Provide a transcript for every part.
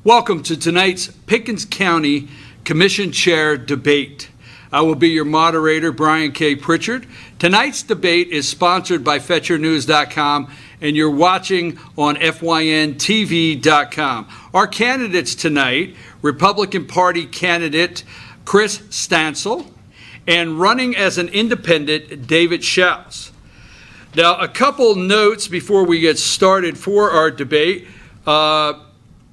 Welcome to tonight's Pickens County Commission Chair Debate. I will be your moderator, Brian K. Pritchard. Tonight's debate is sponsored by FetchYourNews.com, and you're watching on FYNTV.com. Our candidates tonight, Republican Party candidate Kris Stancil, and running as an independent, David Shouse. Now, a couple notes before we get started for our debate.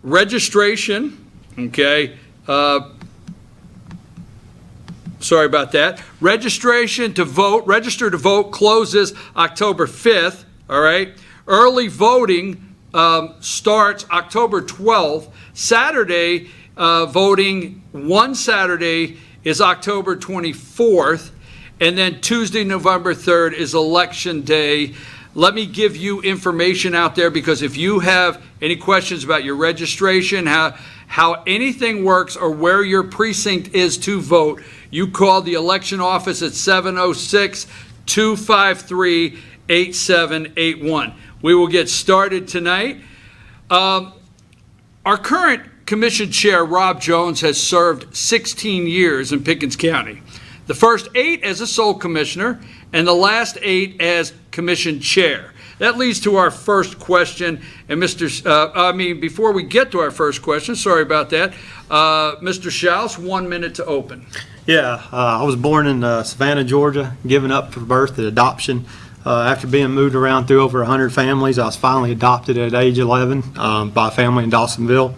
Registration, okay, sorry about that. Register to vote closes October 5th, all right? Early voting starts October 12th. Saturday voting, one Saturday is October 24th, and then Tuesday, November 3rd is Election Day. Let me give you information out there, because if you have any questions about your registration, how anything works, or where your precinct is to vote, you call the election office at 706-253-8781. We will get started tonight. Our current commission chair, Rob Jones, has served 16 years in Pickens County. The first 8 as a sole commissioner, and the last 8 as commission chair. That leads to our first question. And before we get to our first question, sorry about that, Mr. Shouse, 1 minute to open. Yeah, I was born in Savannah, Georgia, given up for birth at adoption. After being moved around through over 100 families, I was finally adopted at age 11 by a family in Dawsonville.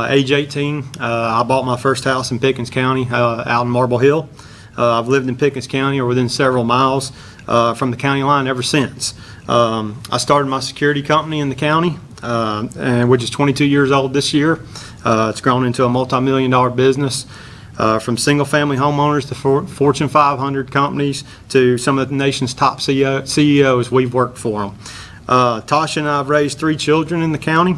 Age 18, I bought my first house in Pickens County out in Marble Hill. I've lived in Pickens County, or within several miles from the county line, ever since. I started my security company in the county, which is 22 years old this year. It's grown into a multi-million-dollar business, from single-family homeowners to Fortune 500 companies to some of the nation's top CEOs. We've worked for them. Tasha and I have raised 3 children in the county.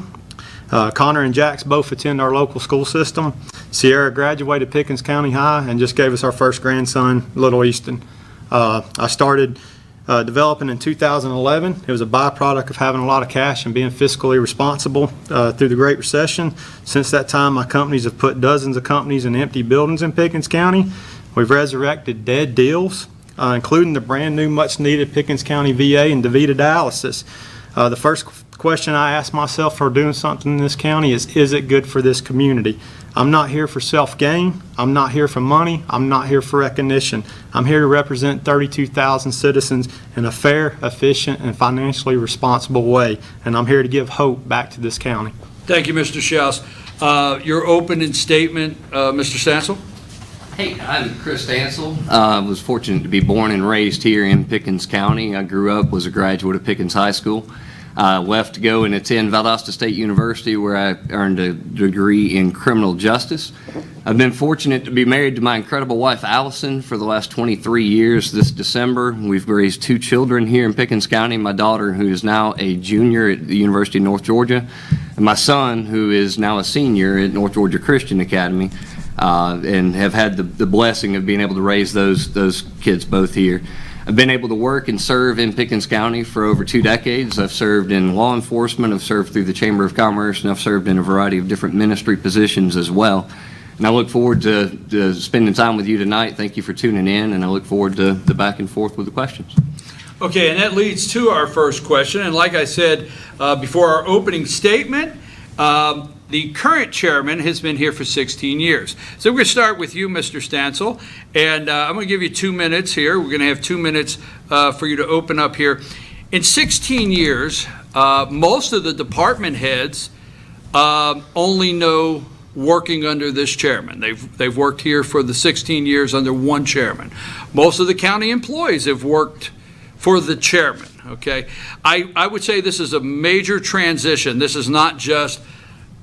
Connor and Jax both attend our local school system. Sierra graduated Pickens County High and just gave us our first grandson, Little Easton. I started developing in 2011. It was a byproduct of having a lot of cash and being fiscally responsible through the Great Recession. Since that time, my companies have put dozens of companies in empty buildings in Pickens County. We've resurrected dead deals, including the brand new, much needed Pickens County VA and DaVita dialysis. The first question I ask myself for doing something in this county is it good for this community? I'm not here for self-gain. I'm not here for money. I'm not here for recognition. I'm here to represent 32,000 citizens in a fair, efficient, and financially responsible way. And I'm here to give hope back to this county. Thank you, Mr. Shouse. Your opening statement, Mr. Stancil. Hey, I'm Kris Stancil. I was fortunate to be born and raised here in Pickens County. I grew up, was a graduate of Pickens High School. Left to go and attend Valdosta State University, where I earned a degree in criminal justice. I've been fortunate to be married to my incredible wife, Allison, for the last 23 years. This December, we've raised 2 children here in Pickens County, my daughter, who is now a junior at the University of North Georgia, and my son, who is now a senior at North Georgia Christian Academy, and have had the blessing of being able to raise those kids both here. I've been able to work and serve in Pickens County for over 2 decades. I've served in law enforcement, I've served through the Chamber of Commerce, and I've served in a variety of different ministry positions as well. And I look forward to spending time with you tonight. Thank you for tuning in, and I look forward to the back and forth with the questions. Okay, and that leads to our first question. And like I said before our opening statement, the current chairman has been here for 16 years. So we're going to start with you, Mr. Stancil, and I'm going to give you 2 minutes here. We're going to have 2 minutes for you to open up here. In 16 years, most of the department heads only know working under this chairman. They've worked here for the 16 years under one chairman. Most of the county employees have worked for the chairman, okay? I would say this is a major transition. This is not just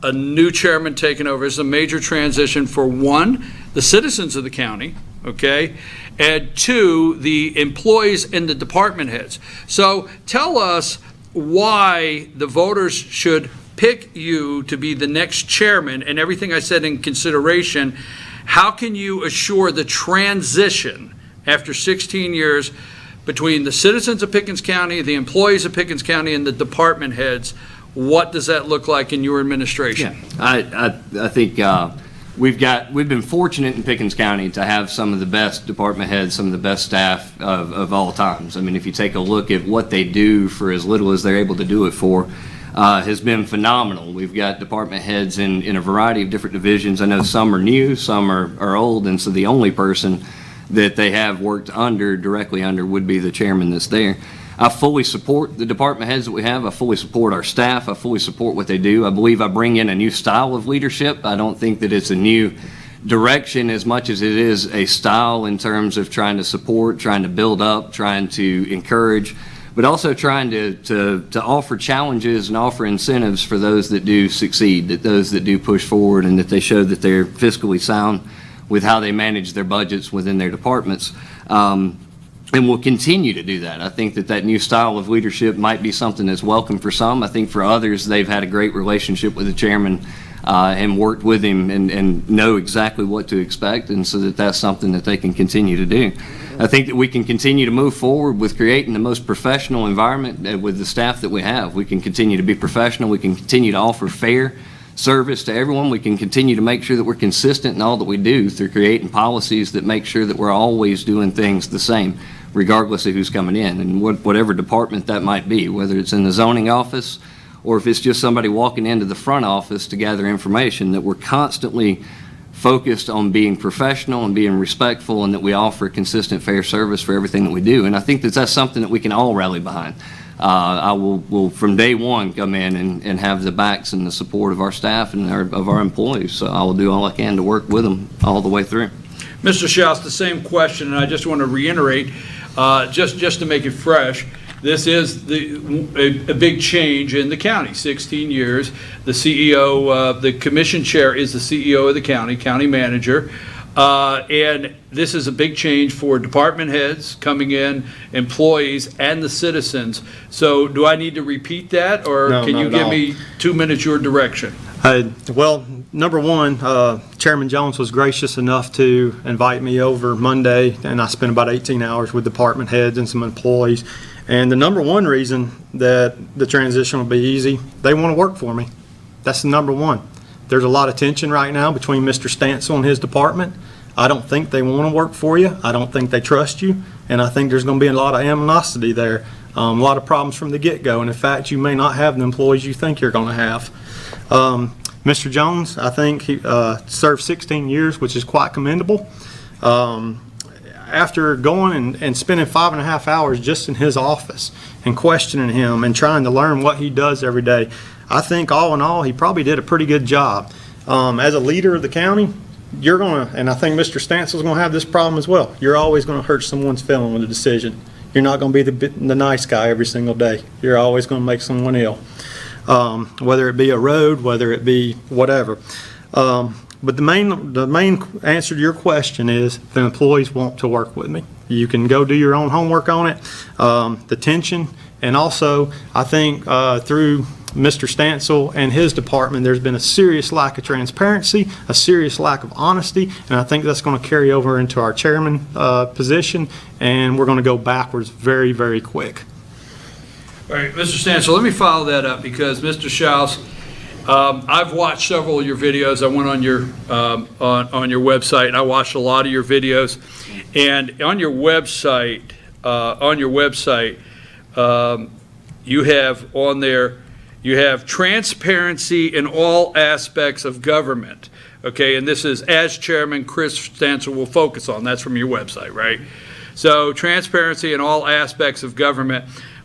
a new chairman taking over. It's a major transition for, 1, the citizens of the county, okay, and 2, the employees and the department heads. So tell us why the voters should pick you to be the next chairman, and everything I said in consideration. How can you assure the transition after 16 years between the citizens of Pickens County, the employees of Pickens County, and the department heads? What does that look like in your administration? I think we've been fortunate in Pickens County to have some of the best department heads, some of the best staff of all times. I mean, if you take a look at what they do for as little as they're able to do it for, has been phenomenal. We've got department heads in a variety of different divisions. I know some are new, some are old, and so the only person that they have worked directly under would be the chairman that's there. I fully support the department heads that we have. I fully support our staff. I fully support what they do. I believe I bring in a new style of leadership. I don't think that it's a new direction as much as it is a style in terms of trying to support, trying to build up, trying to encourage, but also trying to offer challenges and offer incentives for those that do succeed, that those that do push forward, and that they show that they're fiscally sound with how they manage their budgets within their departments. And we'll continue to do that. I think that new style of leadership might be something that's welcome for some. I think for others, they've had a great relationship with the chairman and worked with him and know exactly what to expect, and so that's something that they can continue to do. I think that we can continue to move forward with creating the most professional environment with the staff that we have. We can continue to be professional. We can continue to offer fair service to everyone. We can continue to make sure that we're consistent in all that we do through creating policies that make sure that we're always doing things the same, regardless of who's coming in and whatever department that might be, whether it's in the zoning office or if it's just somebody walking into the front office to gather information, that we're constantly focused on being professional and being respectful, and that we offer consistent, fair service for everything that we do. And I think that's something that we can all rally behind. I will from day one come in and have the backs and the support of our staff and of our employees. So I will do all I can to work with them all the way through. Mr. Shouse, the same question, and I just want to reiterate, just to make it fresh, this is a big change in the county. 16 years. The CEO, the commission chair is the CEO of the county manager. And this is a big change for department heads coming in, employees, and the citizens. So do I need to repeat that, or No, can not you at give all. me 2 minutes your direction? Well, number one, Chairman Jones was gracious enough to invite me over Monday, and I spent about 18 hours with department heads and some employees. And the number one reason that the transition will be easy, they want to work for me. That's the number one. There's a lot of tension right now between Mr. Stancil and his department. I don't think they want to work for you. I don't think they trust you. And I think there's going to be a lot of animosity there, a lot of problems from the get-go. And in fact, you may not have the employees you think you're going to have. Mr. Jones, I think he served 16 years, which is quite commendable. After going and spending 5.5 hours just in his office and questioning him and trying to learn what he does every day, I think all in all, he probably did a pretty good job. As a leader of the county, you're going to, and I think Mr. Stancil's going to have this problem as well, you're always going to hurt someone's feeling with a decision. You're not going to be the nice guy every single day. You're always going to make someone ill, whether it be a road, whether it be whatever. But the main answer to your question is the employees want to work with me. You can go do your own homework on it, the tension, and also I think through Mr. Stancil and his department, there's been a serious lack of transparency, a serious lack of honesty, and I think that's going to carry over into our chairman position, and we're going to go backwards very, very quick. All right, Mr. Stancil, let me follow that up, because Mr. Shouse, I've watched several of your videos. I went on your website, and I watched a lot of your videos. And on your website, you have on there, you have transparency in all aspects of government. Okay, and this is, as chairman, Kris Stancil will focus on. That's from your website, right? So transparency in all aspects of government.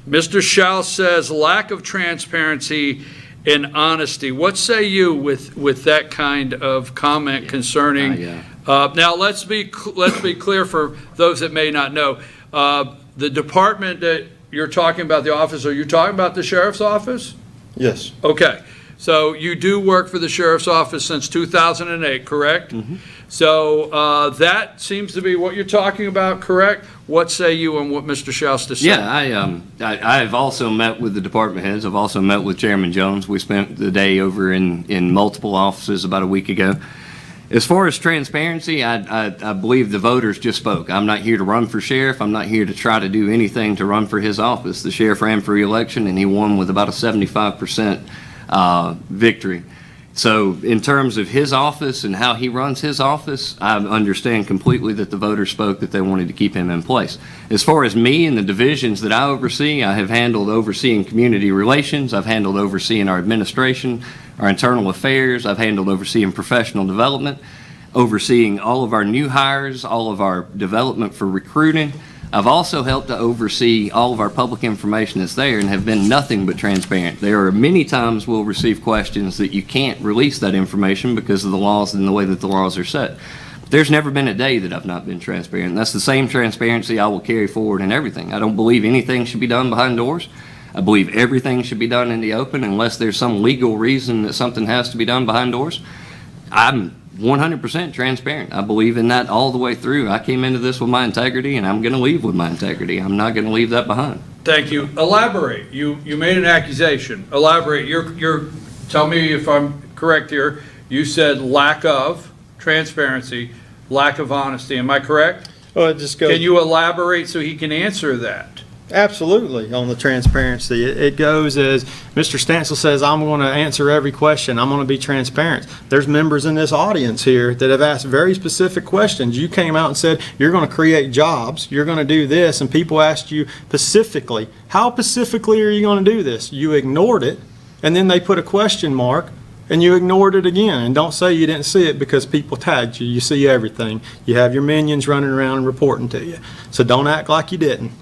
Mr. Shouse says lack of transparency and honesty. What say you with that kind of comment concerning? Now let's be clear for those that may not know. The department that you're talking about, the office, are you talking about the sheriff's office? Yes. Okay, so you do work for the sheriff's office since 2008, correct? Mm-hmm. So that seems to be what you're talking about, correct? What say you on what Mr. Shouse just said? Yeah, I've also met with the department heads. I've also met with Chairman Jones. We spent the day over in multiple offices about a week ago. As far as transparency, I believe the voters just spoke. I'm not here to run for sheriff. I'm not here to try to do anything to run for his office. The sheriff ran for re-election, and he won with about a 75% victory. So in terms of his office and how he runs his office, I understand completely that the voters spoke that they wanted to keep him in place. As far as me and the divisions that I oversee, I have handled overseeing community relations. I've handled overseeing our administration, our internal affairs. I've handled overseeing professional development, overseeing all of our new hires, all of our development for recruiting. I've also helped to oversee all of our public information that's there and have been nothing but transparent. There are many times we'll receive questions that you can't release that information because of the laws and the way that the laws are set. There's never been a day that I've not been transparent. That's the same transparency I will carry forward in everything. I don't believe anything should be done behind doors. I believe everything should be done in the open unless there's some legal reason that something has to be done behind doors. I'm 100% transparent. I believe in that all the way through. I came into this with my integrity, and I'm going to leave with my integrity. I'm not going to leave that behind. Thank you. Elaborate. You made an accusation. Elaborate. Tell me if I'm correct here. You said lack of transparency, lack of honesty. Am I correct? Well, it just goes. Can you elaborate so he can answer that? Absolutely, on the transparency. It goes as Mr. Stancil says, I'm going to answer every question. I'm going to be transparent. There's members in this audience here that have asked very specific questions. You came out and said, you're going to create jobs, you're going to do this, and people asked you specifically, how specifically are you going to do this? You ignored it, and then they put a question mark, and you ignored it again. And don't say you didn't see it because people tagged you. You see everything. You have your minions running around and reporting to you. So don't act like you didn't.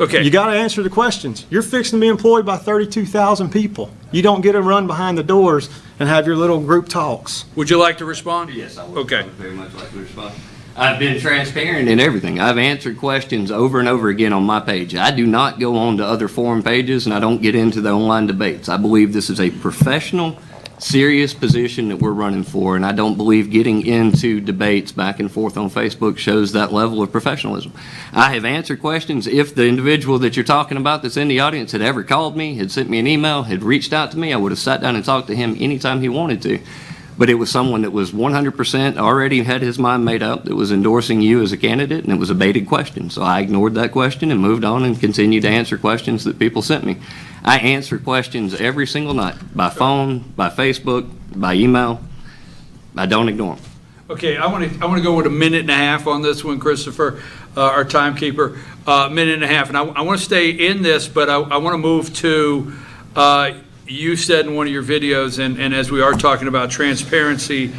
Okay. You got to answer the questions. You're fixing to be employed by 32,000 people. You don't get to run behind the doors and have your little group talks. Would you like to respond? Yes, I would. Okay. I would very much like to respond. I've been transparent in everything. I've answered questions over and over again on my page. I do not go on to other forum pages, and I don't get into the online debates. I believe this is a professional, serious position that we're running for, and I don't believe getting into debates back and forth on Facebook shows that level of professionalism. I have answered questions. If the individual that you're talking about that's in the audience had ever called me, had sent me an email, had reached out to me, I would have sat down and talked to him anytime he wanted to. But it was someone that was 100% already had his mind made up, that was endorsing you as a candidate, and it was a baited question. So I ignored that question and moved on and continued to answer questions that people sent me. I answer questions every single night, by phone, by Facebook, by email. I don't ignore them. Okay, I want to go with a minute and a half on this one, Christopher, our timekeeper. Minute and a half, and I want to stay in this, but I want to move to, you said in one of your videos, and as we are talking about transparency,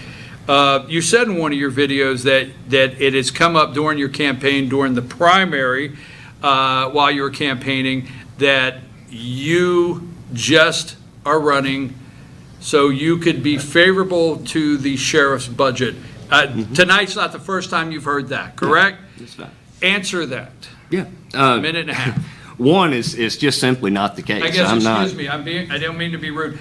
you said in one of your videos that it has come up during your campaign, during the primary, while you were campaigning, that you just are running so you could be favorable to the sheriff's budget. Tonight's not the first time you've heard that, correct? No, it's not. Answer that. Yeah. Minute and a half. One is just simply not the case. I guess, I'm not. excuse me, I don't mean to be rude.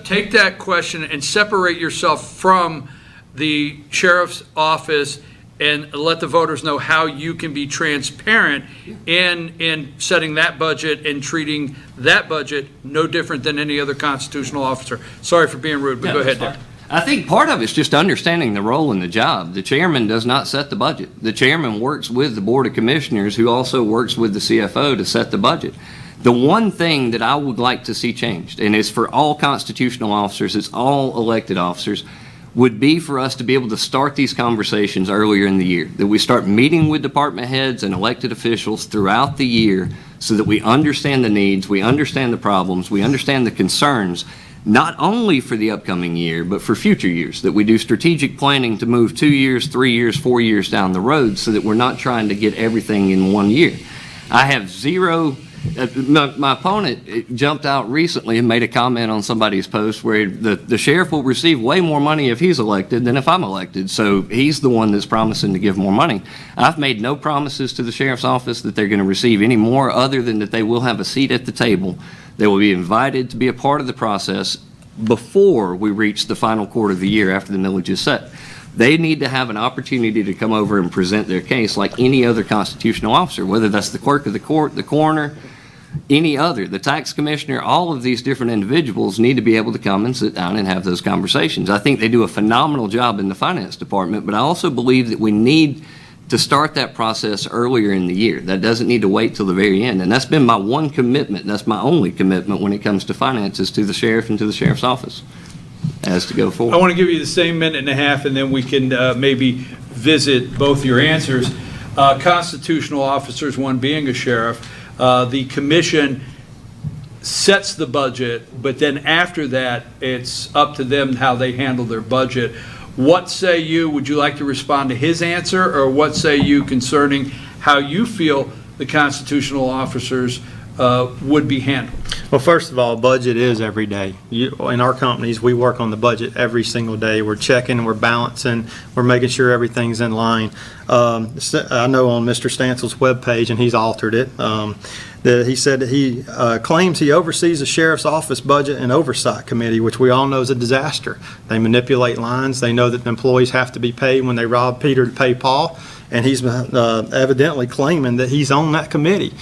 Take that question and separate yourself from the sheriff's office and let the voters know how you can be transparent in setting that budget and treating that budget no different than any other constitutional officer. Sorry for being rude, but No, go ahead that's there. fine. I think part of it's just understanding the role in the job. The chairman does not set the budget. The chairman works with the Board of Commissioners, who also works with the CFO to set the budget. The one thing that I would like to see changed, and it's for all constitutional officers, it's all elected officers, would be for us to be able to start these conversations earlier in the year, that we start meeting with department heads and elected officials throughout the year so that we understand the needs, we understand the problems, we understand the concerns, not only for the upcoming year, but for future years, that we do strategic planning to move 2 years, 3 years, 4 years down the road so that we're not trying to get everything in 1 year. I have zero. My opponent jumped out recently and made a comment on somebody's post where the sheriff will receive way more money if he's elected than if I'm elected. So he's the one that's promising to give more money. I've made no promises to the sheriff's office that they're going to receive any more other than that they will have a seat at the table. They will be invited to be a part of the process before we reach the final quarter of the year after the millage is set. They need to have an opportunity to come over and present their case like any other constitutional officer, whether that's the clerk of the court, the coroner, any other, the tax commissioner, all of these different individuals need to be able to come and sit down and have those conversations. I think they do a phenomenal job in the finance department, but I also believe that we need to start that process earlier in the year. That doesn't need to wait till the very end. And that's been my one commitment. That's my only commitment when it comes to finances to the sheriff and to the sheriff's office as to go forward. I want to give you the same minute and a half, and then we can maybe visit both your answers. Constitutional officers, one being a sheriff, the commission sets the budget, but then after that, it's up to them how they handle their budget. What say you? Would you like to respond to his answer, or what say you concerning how you feel the constitutional officers would be handled? Well, first of all, budget is every day. In our companies, we work on the budget every single day. We're checking, we're balancing, we're making sure everything's in line. I know on Mr. Stancil's webpage, and he's altered it, that he said that he claims he oversees the sheriff's office budget and oversight committee, which we all know is a disaster. They manipulate lines. They know that the employees have to be paid when they rob Peter to pay Paul. And he's evidently claiming that he's on that committee.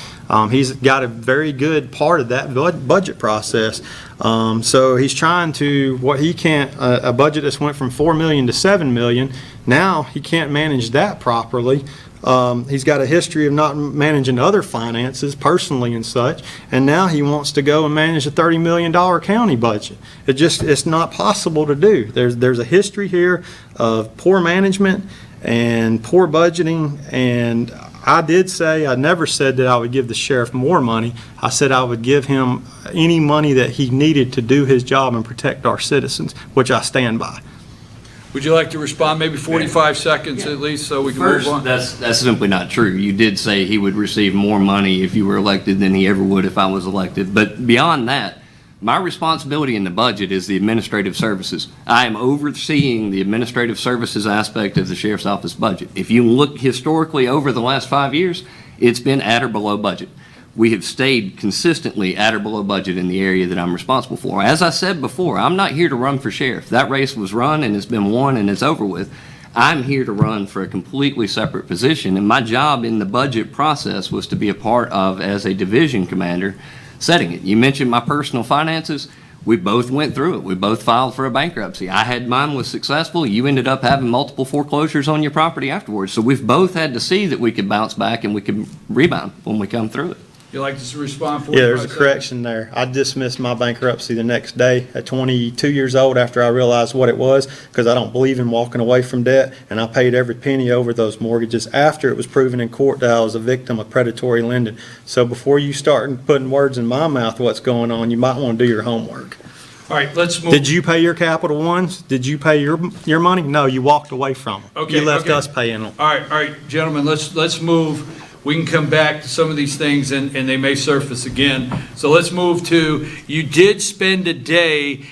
He's got a very good part of that budget process. So he's trying to, what he can't, a budget that's went from $4 million to $7 million, now he can't manage that properly. He's got a history of not managing other finances personally and such, and now he wants to go and manage a $30 million county budget. It's not possible to do. There's a history here of poor management and poor budgeting, and I did say, I never said that I would give the sheriff more money. I said I would give him any money that he needed to do his job and protect our citizens, which I stand by. Would you like to respond, maybe 45 seconds at least, so we can First, move on? that's simply not true. You did say he would receive more money if you were elected than he ever would if I was elected. But beyond that, my responsibility in the budget is the administrative services. I am overseeing the administrative services aspect of the sheriff's office budget. If you look historically over the last 5 years, it's been at or below budget. We have stayed consistently at or below budget in the area that I'm responsible for. As I said before, I'm not here to run for sheriff. That race was run and it's been won and it's over with. I'm here to run for a completely separate position, and my job in the budget process was to be a part of, as a division commander, setting it. You mentioned my personal finances. We both went through it. We both filed for a bankruptcy. I had mine was successful. You ended up having multiple foreclosures on your property afterwards. So we've both had to see that we could bounce back and we could rebound when we come through it. You like to respond? 45 Yeah, there's a seconds? correction there. I dismissed my bankruptcy the next day at 22 years old after I realized what it was, because I don't believe in walking away from debt, and I paid every penny over those mortgages after it was proven in court that I was a victim of predatory lending. So before you start putting words in my mouth what's going on, you might want to do your homework. All right, let's move. Did you pay your Capital Ones? Did you pay your money? No, you walked away from them. Okay, You left okay. us paying them. All right, gentlemen, let's move. We can come back to some of these things, and they may surface again. So let's move to, you did spend a day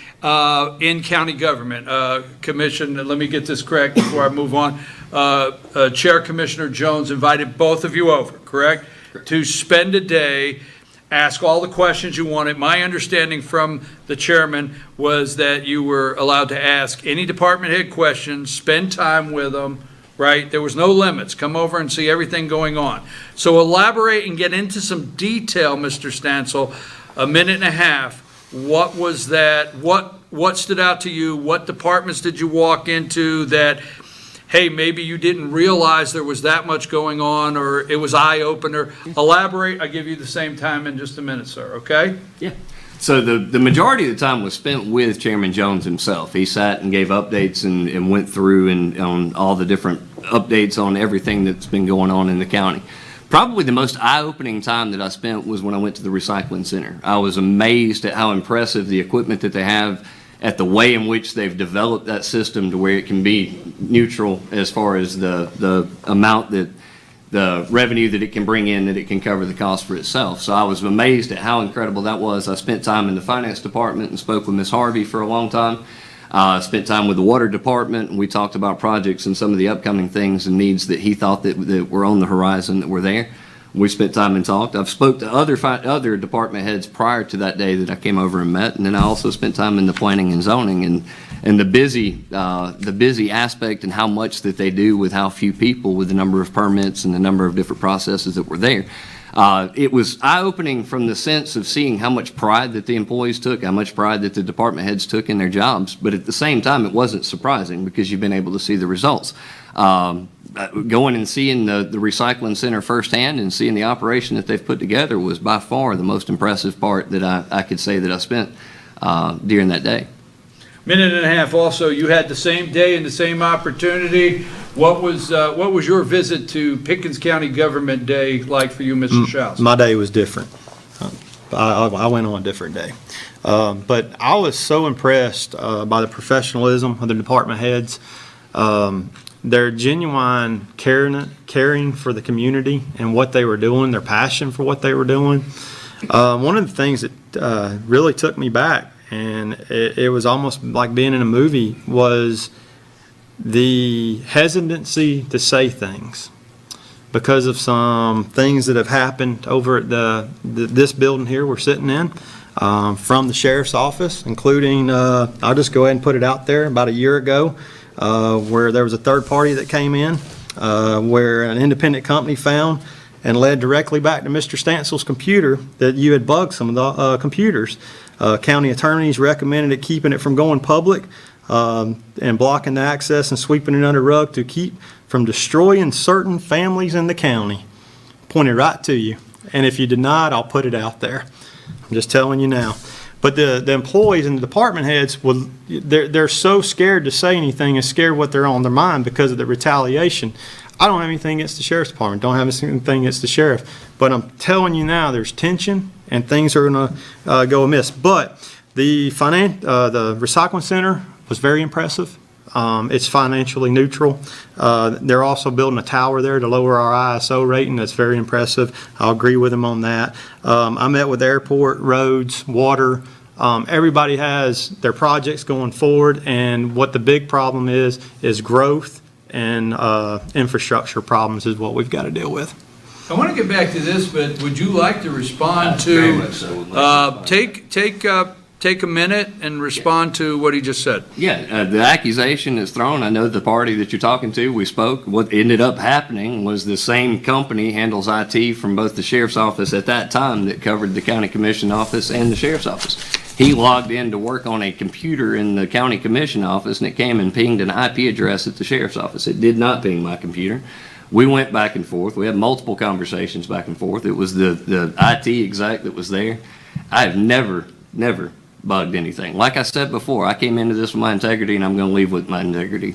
in county government. Commission, let me get this correct before I move on. Chair Commissioner Jones invited both of you over, correct? To spend a day, ask all the questions you wanted. My understanding from the chairman was that you were allowed to ask any department head questions, spend time with them, right? There was no limits. Come over and see everything going on. So elaborate and get into some detail, Mr. Stancil. A minute and a half. What was that? What stood out to you? What departments did you walk into that, hey, maybe you didn't realize there was that much going on, or it was eye-opener? Elaborate. I'll give you the same time in just a minute, sir, okay? Yeah. So the majority of the time was spent with Chairman Jones himself. He sat and gave updates and went through and on all the different updates on everything that's been going on in the county. Probably the most eye-opening time that I spent was when I went to the recycling center. I was amazed at how impressive the equipment that they have, at the way in which they've developed that system to where it can be neutral as far as the amount that the revenue that it can bring in, that it can cover the cost for itself. So I was amazed at how incredible that was. I spent time in the finance department and spoke with Ms. Harvey for a long time. I spent time with the water department, and we talked about projects and some of the upcoming things and needs that he thought that were on the horizon that were there. We spent time and talked. I've spoke to other department heads prior to that day that I came over and met, and then I also spent time in the planning and zoning and the busy aspect and how much that they do with how few people, with the number of permits and the number of different processes that were there. It was eye-opening from the sense of seeing how much pride that the employees took, how much pride that the department heads took in their jobs, but at the same time, it wasn't surprising because you've been able to see the results. Going and seeing the recycling center firsthand and seeing the operation that they've put together was by far the most impressive part that I could say that I spent during that day. Minute and a half also, you had the same day and the same opportunity. What was your visit to Pickens County Government Day like for you, Mr. Shouse? My day was different. I went on a different day. But I was so impressed by the professionalism of the department heads, their genuine caring for the community and what they were doing, their passion for what they were doing. One of the things that really took me back, and it was almost like being in a movie, was the hesitancy to say things because of some things that have happened over at this building here we're sitting in, from the sheriff's office, including, I'll just go ahead and put it out there, about a year ago, where there was a third party that came in, where an independent company found and led directly back to Mr. Stancil's computer that you had bugged some of the computers. County attorneys recommended it, keeping it from going public, and blocking the access and sweeping it under the rug to keep from destroying certain families in the county. Pointed right to you. And if you deny it, I'll put it out there. I'm just telling you now. But the employees and the department heads, they're so scared to say anything and scared what they're on their mind because of the retaliation. I don't have anything against the sheriff's department, don't have anything against the sheriff, but I'm telling you now, there's tension and things are going to go amiss. But the recycling center was very impressive. It's financially neutral. They're also building a tower there to lower our ISO rating. That's very impressive. I'll agree with them on that. I met with airport, roads, water. Everybody has their projects going forward, and what the big problem is growth and infrastructure problems is what we've got to deal with. I want to get back to this, but would you like to respond Very to, much so, would like to take a minute and respond to what he just said? Yeah, the accusation is thrown. I know the party that you're talking to, we spoke. What ended up happening was the same company handles IT from both the sheriff's office at that time that covered the county commission office and the sheriff's office. He logged in to work on a computer in the county commission office, and it came and pinged an IP address at the sheriff's office. It did not ping my computer. We went back and forth. We had multiple conversations back and forth. It was the IT exec that was there. I have never bugged anything. Like I said before, I came into this with my integrity, and I'm going to leave with my integrity.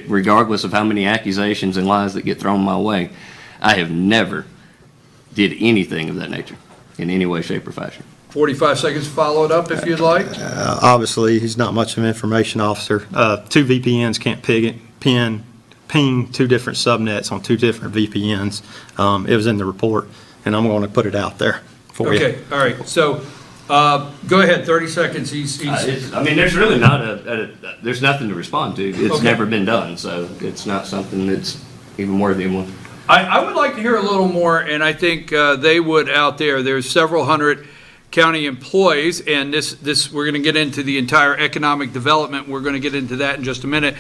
Regardless of how many accusations and lies that get thrown my way, I have never did anything of that nature in any way, shape, or fashion. 45 seconds to follow it up if you'd like. Obviously, he's not much of an information officer. Two VPNs can't ping two different subnets on two different VPNs. It was in the report, and I'm going to put it out there for you. Okay, all right. So go ahead, 30 seconds. I mean, there's really not there's nothing to respond to. It's Okay. never been done, so it's not something that's even worthy of one. I would like to hear a little more, and I think they would out there. There's several hundred county employees, and this we're going to get into the entire economic development. We're going to get into that in just a minute.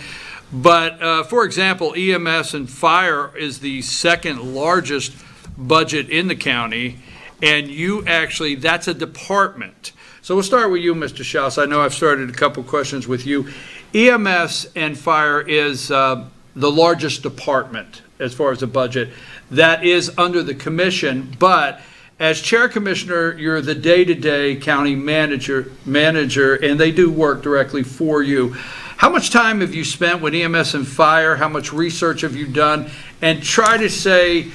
But for example, EMS and fire is the second largest budget in the county, and that's a department. So we'll start with you, Mr. Shouse. I know I've started a couple questions with you. EMS and fire is the largest department as far as the budget. That is under the commission, but as chair commissioner, you're the day-to-day county manager, and they do work directly for you. How much time have you spent with EMS and fire? How much research have you done? And try to say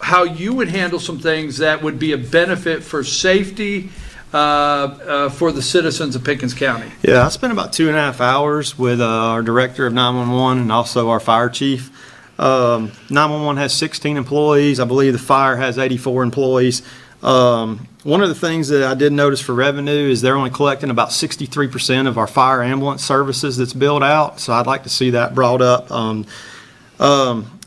how you would handle some things that would be a benefit for safety for the citizens of Pickens County. Yeah, I spent about 2.5 hours with our director of 911 and also our fire chief. 911 has 16 employees. I believe the fire has 84 employees. One of the things that I did notice for revenue is they're only collecting about 63% of our fire ambulance services that's billed out, so I'd like to see that brought up.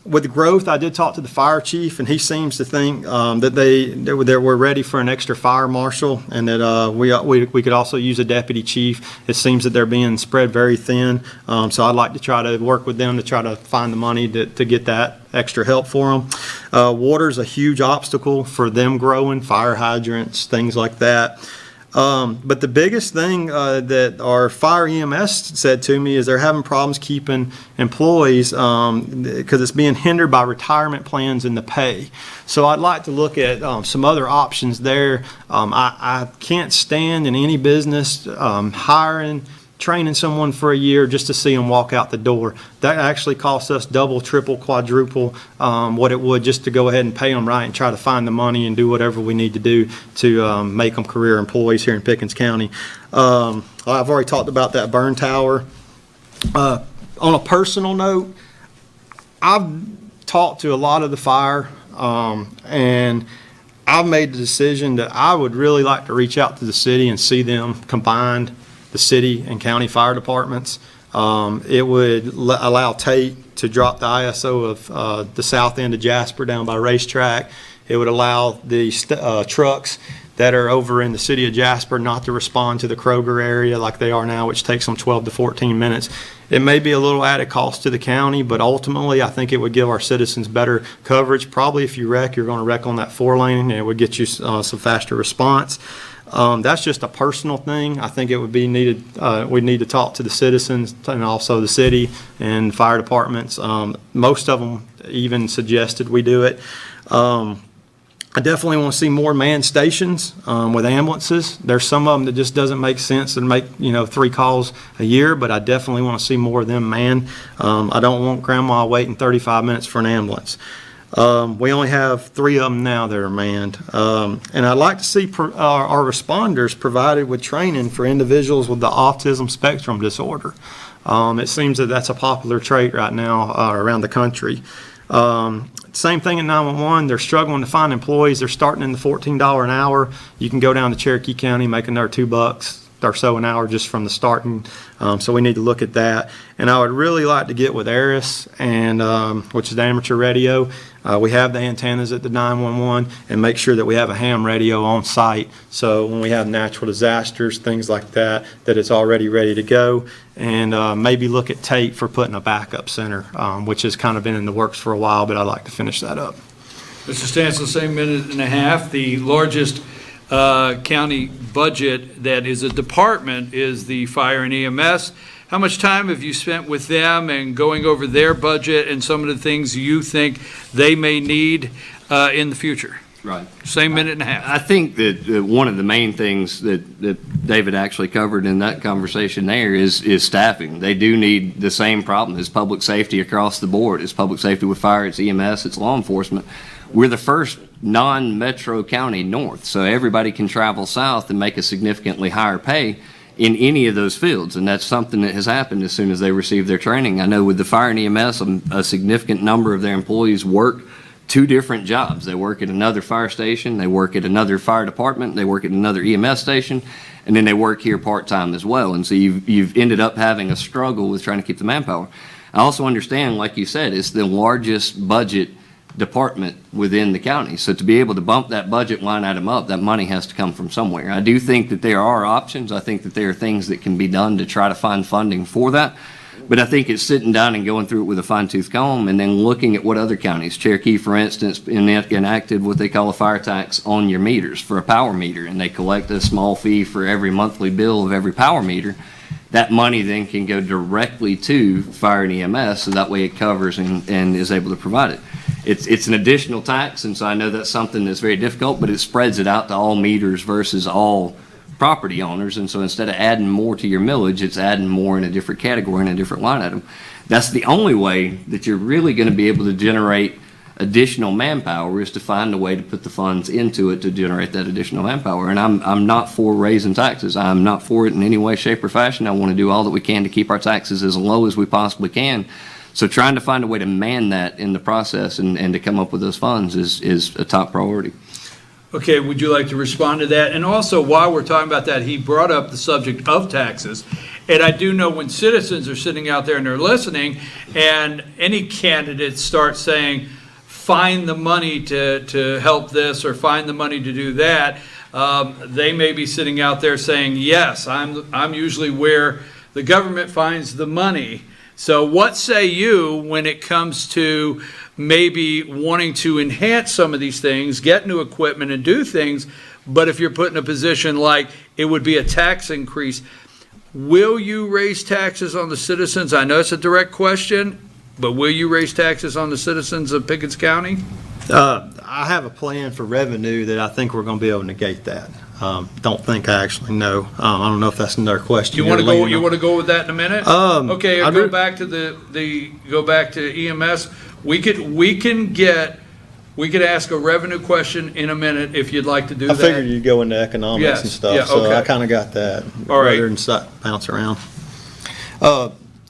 With the growth, I did talk to the fire chief, and he seems to think that we're ready for an extra fire marshal, and that we could also use a deputy chief. It seems that they're being spread very thin, so I'd like to try to work with them to try to find the money to get that extra help for them. Water's a huge obstacle for them growing, fire hydrants, things like that. But the biggest thing that our fire EMS said to me is they're having problems keeping employees because it's being hindered by retirement plans and the pay. So I'd like to look at some other options there. I can't stand in any business training someone for a year just to see them walk out the door. That actually costs us double, triple, quadruple what it would just to go ahead and pay them right and try to find the money and do whatever we need to do to make them career employees here in Pickens County. I've already talked about that burn tower. On a personal note, I've talked to a lot of the fire and I've made the decision that I would really like to reach out to the city and see them combined, the city and county fire departments. It would allow Tate to drop the ISO of the south end of Jasper down by Racetrack. It would allow the trucks that are over in the city of Jasper not to respond to the Kroger area like they are now, which takes them 12 to 14 minutes. It may be a little added cost to the county, but ultimately I think it would give our citizens better coverage. Probably if you wreck, you're going to wreck on that 4-lane, and it would get you some faster response. That's just a personal thing. I think it would be needed. We need to talk to the citizens and also the city and fire departments. Most of them even suggested we do it. I definitely want to see more manned stations with ambulances. There's some of them that just doesn't make sense and make 3 calls a year, but I definitely want to see more of them manned. I don't want grandma waiting 35 minutes for an ambulance. We only have 3 of them now that are manned. And I'd like to see our responders provided with training for individuals with the autism spectrum disorder. It seems that that's a popular trait right now around the country. Same thing in 911. They're struggling to find employees. They're starting in the $14 an hour. You can go down to Cherokee County, make another $2 or so an hour just from the starting. So we need to look at that. And I would really like to get with ARIS, and which is the amateur radio. We have the antennas at the 911, and make sure that we have a ham radio on site. So when we have natural disasters, things like that, that it's already ready to go. And maybe look at Tate for putting a backup center, which has kind of been in the works for a while, but I'd like to finish that up. Mr. Stancil, same minute and a half. The largest county budget that is a department is the fire and EMS. How much time have you spent with them and going over their budget and some of the things you think they may need in the future? Right. Same minute and a half. I think that one of the main things that David actually covered in that conversation there is staffing. They do need the same problem as public safety across the board. It's public safety with fire, it's EMS, it's law enforcement. We're the first non-metro county north, so everybody can travel south and make a significantly higher pay in any of those fields, and that's something that has happened as soon as they receive their training. I know with the fire and EMS, a significant number of their employees work 2 different jobs. They work at another fire station, they work at another fire department, they work at another EMS station, and then they work here part-time as well. And so you've ended up having a struggle with trying to keep the manpower. I also understand, like you said, it's the largest budget department within the county. So to be able to bump that budget line item up, that money has to come from somewhere. I do think that there are options. I think that there are things that can be done to try to find funding for that. But I think it's sitting down and going through it with a fine-tooth comb and then looking at what other counties, Cherokee, for instance, enacted what they call a fire tax on your meters for a power meter, and they collect a small fee for every monthly bill of every power meter. That money then can go directly to fire and EMS, so that way it covers and is able to provide it. It's an additional tax, and so I know that's something that's very difficult, but it spreads it out to all meters versus all property owners. And so instead of adding more to your millage, it's adding more in a different category, in a different line item. That's the only way that you're really going to be able to generate additional manpower, is to find a way to put the funds into it to generate that additional manpower. And I'm not for raising taxes. I'm not for it in any way, shape, or fashion. I want to do all that we can to keep our taxes as low as we possibly can. So trying to find a way to man that in the process and to come up with those funds is a top priority. Okay, would you like to respond to that? And also, while we're talking about that, he brought up the subject of taxes. And I do know when citizens are sitting out there and they're listening, and any candidate starts saying, find the money to help this or find the money to do that, they may be sitting out there saying, yes, I'm usually where the government finds the money. So what say you when it comes to maybe wanting to enhance some of these things, get new equipment and do things, but if you're put in a position like it would be a tax increase, will you raise taxes on the citizens? I know it's a direct question, but will you raise taxes on the citizens of Pickens County? I have a plan for revenue that I think we're going to be able to negate that. Don't think I actually know. I don't know if that's another question. You want to go? You want to go with that in a minute? Okay, go back to go back to EMS. We could ask a revenue question in a minute if you'd like to do that. I figured you'd go into economics and stuff, yeah, okay. So I kind of got that. All right. Rather than bounce around.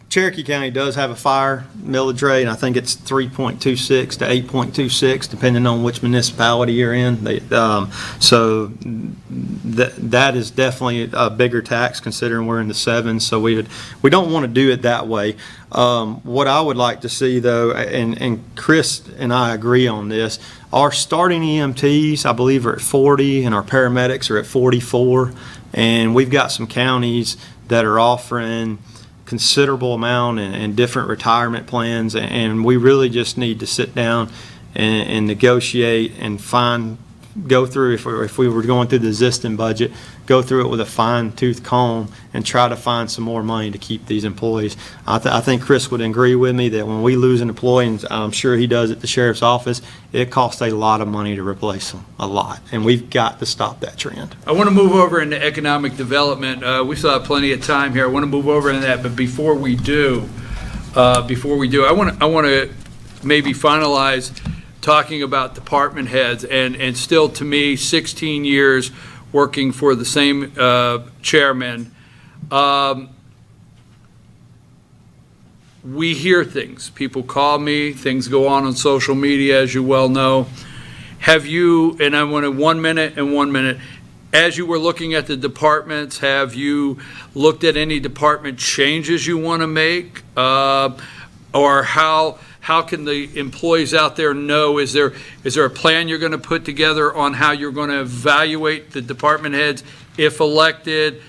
Cherokee County does have a fire millage rate, and I think it's 3.26 to 8.26, depending on which municipality you're in. So that is definitely a bigger tax considering we're in the 7s. So we don't want to do it that way. What I would like to see, though, and Kris and I agree on this, our starting EMTs, I believe, are at 40, and our paramedics are at 44. And we've got some counties that are offering considerable amount and different retirement plans, and we really just need to sit down and negotiate and go through, if we were going through the existing budget, go through it with a fine-tooth comb and try to find some more money to keep these employees. I think Kris would agree with me that when we lose an employee, and I'm sure he does at the sheriff's office, it costs a lot of money to replace them, a lot, and we've got to stop that trend. I want to move over into economic development. We still have plenty of time here. I want to move over into that, but before we do, I want to maybe finalize talking about department heads, and still, to me, 16 years working for the same chairman, we hear things. People call me, things go on social media, as you well know. Have you, and I want 1 minute and 1 minute, as you were looking at the departments, have you looked at any department changes you want to make? Or how can the employees out there know? Is there a plan you're going to put together on how you're going to evaluate the department heads if elected?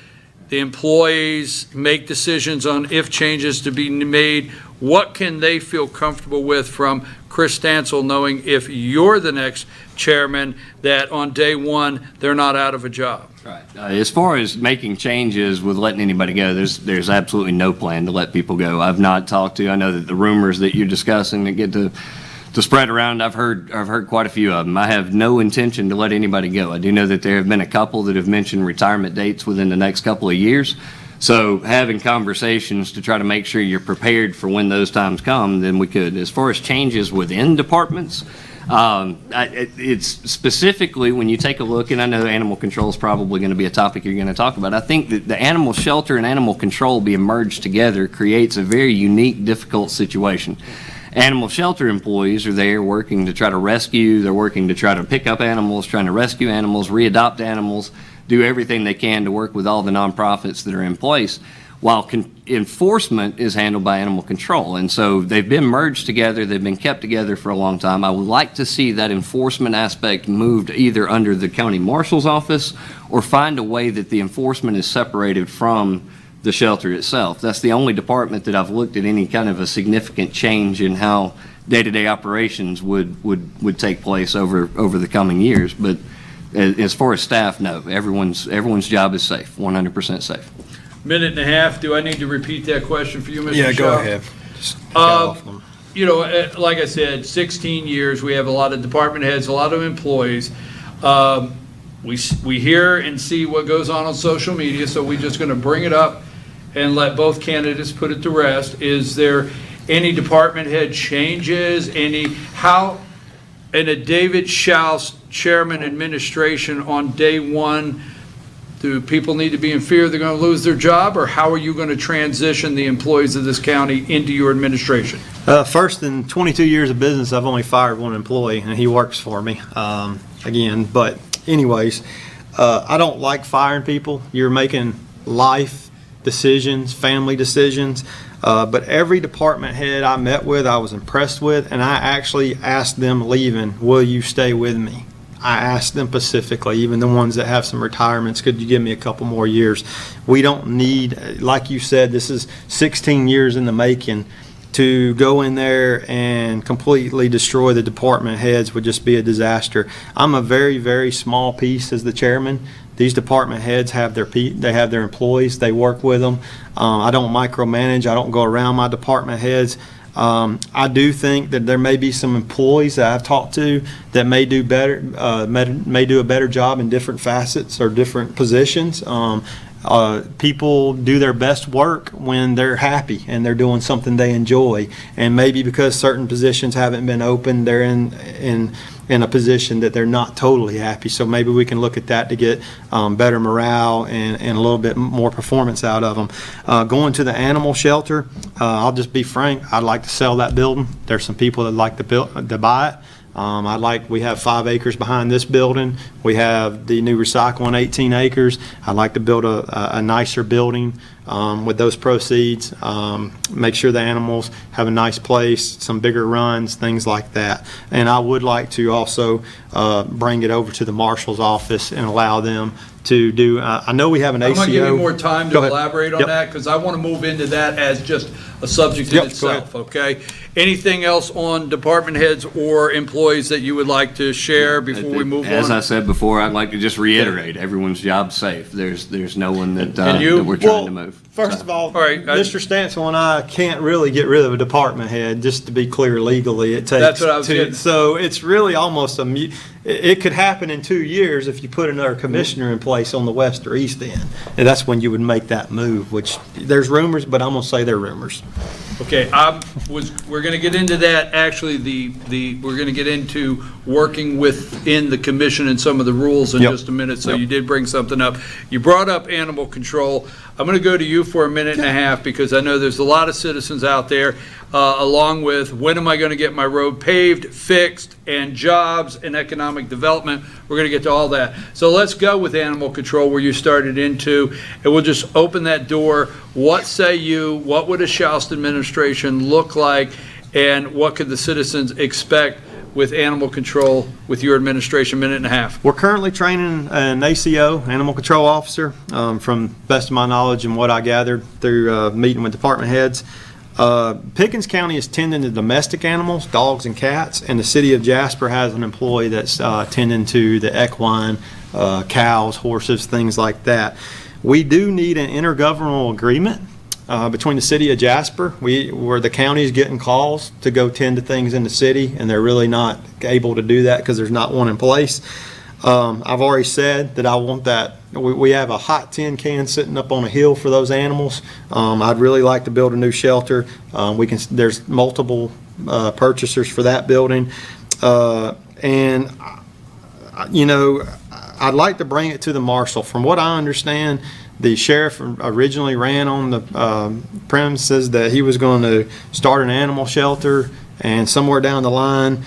The employees make decisions on if changes to be made. What can they feel comfortable with from Kris Stancil, knowing if you're the next chairman, that on day one they're not out of a job? Right. As far as making changes with letting anybody go, there's absolutely no plan to let people go. I've not talked to. I know that the rumors that you're discussing that get to spread around, I've heard quite a few of them. I have no intention to let anybody go. I do know that there have been a couple that have mentioned retirement dates within the next couple of years. So having conversations to try to make sure you're prepared for when those times come, then we could. As far as changes within departments, it's specifically when you take a look, and I know animal control is probably going to be a topic you're going to talk about. I think that the animal shelter and animal control being merged together creates a very unique, difficult situation. Animal shelter employees are there working to try to rescue, they're working to try to pick up animals, trying to rescue animals, readopt animals, do everything they can to work with all the nonprofits that are in place, while enforcement is handled by animal control. And so they've been merged together, they've been kept together for a long time. I would like to see that enforcement aspect moved either under the county marshal's office or find a way that the enforcement is separated from the shelter itself. That's the only department that I've looked at any kind of a significant change in how day-to-day operations would take place over the coming years. But as far as staff, no, everyone's job is safe, 100% safe. Minute and a half. Do I need to repeat that question for you, Mr. Yeah, Shouse? go ahead. Just get off them. You know, like I said, 16 years, we have a lot of department heads, a lot of employees. We hear and see what goes on social media, so we're just going to bring it up and let both candidates put it to rest. Is there any department head changes? In a David Shouse chairman administration on day one, do people need to be in fear they're going to lose their job, or how are you going to transition the employees of this county into your administration? First, in 22 years of business, I've only fired one employee, and he works for me. Again, but anyways, I don't like firing people. You're making life decisions, family decisions. But every department head I met with, I was impressed with, and I actually asked them leaving, will you stay with me? I asked them specifically, even the ones that have some retirements, could you give me a couple more years? We don't need, like you said, this is 16 years in the making. To go in there and completely destroy the department heads would just be a disaster. I'm a very, very small piece as the chairman. These department heads have their employees. They work with them. I don't micromanage. I don't go around my department heads. I do think that there may be some employees that I've talked to that may do better, may do a better job in different facets or different positions. People do their best work when they're happy and they're doing something they enjoy, and maybe because certain positions haven't been open, they're in a position that they're not totally happy. So maybe we can look at that to get better morale and a little bit more performance out of them. Going to the animal shelter, I'll just be frank, I'd like to sell that building. There's some people that like to buy it. We have 5 acres behind this building. We have the new recycling 18 acres. I'd like to build a nicer building with those proceeds. Make sure the animals have a nice place, some bigger runs, things like that. And I would like to also bring it over to the marshal's office and allow them to do, I know we have an ACO. I'm going to give you more time to Go ahead. elaborate on Yep. that, because I want to move into that as just a subject in Yep, go itself, okay? Anything else on department heads or employees that you would like to share before we move on? As I said before, I'd like to just reiterate, everyone's job's safe. There's no one that, And you? that we're trying to move. First So. of all, right, Mr. Stancil and I can't really get rid of a department head, just to be clear legally. It takes That's what I was getting. So it's really almost it could happen in 2 years if you put another commissioner in place on the west or east end. And that's when you would make that move, which there's rumors, but I'm going to say they're rumors. Okay, we're going to get into that, actually, we're going to get into working within the commission and some of the rules in Yep. just a minute, so Yep. you did bring something up. You brought up animal control. I'm going to go to you for a minute and a half, because I know there's a lot of citizens out there, along with when am I going to get my road paved, fixed, and jobs and economic development. We're going to get to all that. So let's go with animal control, where you started into, and we'll just open that door. What say you? What would a Shouse administration look like, and what could the citizens expect with animal control with your administration? Minute and a half. We're currently training an ACO, animal control officer, from best of my knowledge and what I gathered through meeting with department heads. Pickens County is tending to domestic animals, dogs and cats, and the city of Jasper has an employee that's tending to the equine, cows, horses, things like that. We do need an intergovernmental agreement between the city of Jasper, where the county is getting calls to go tend to things in the city, and they're really not able to do that because there's not one in place. I've already said that I want that. We have a hot tin can sitting up on a hill for those animals. I'd really like to build a new shelter. There's multiple purchasers for that building, and I'd like to bring it to the marshal. From what I understand, the sheriff originally ran on the premises that he was going to start an animal shelter, and somewhere down the line,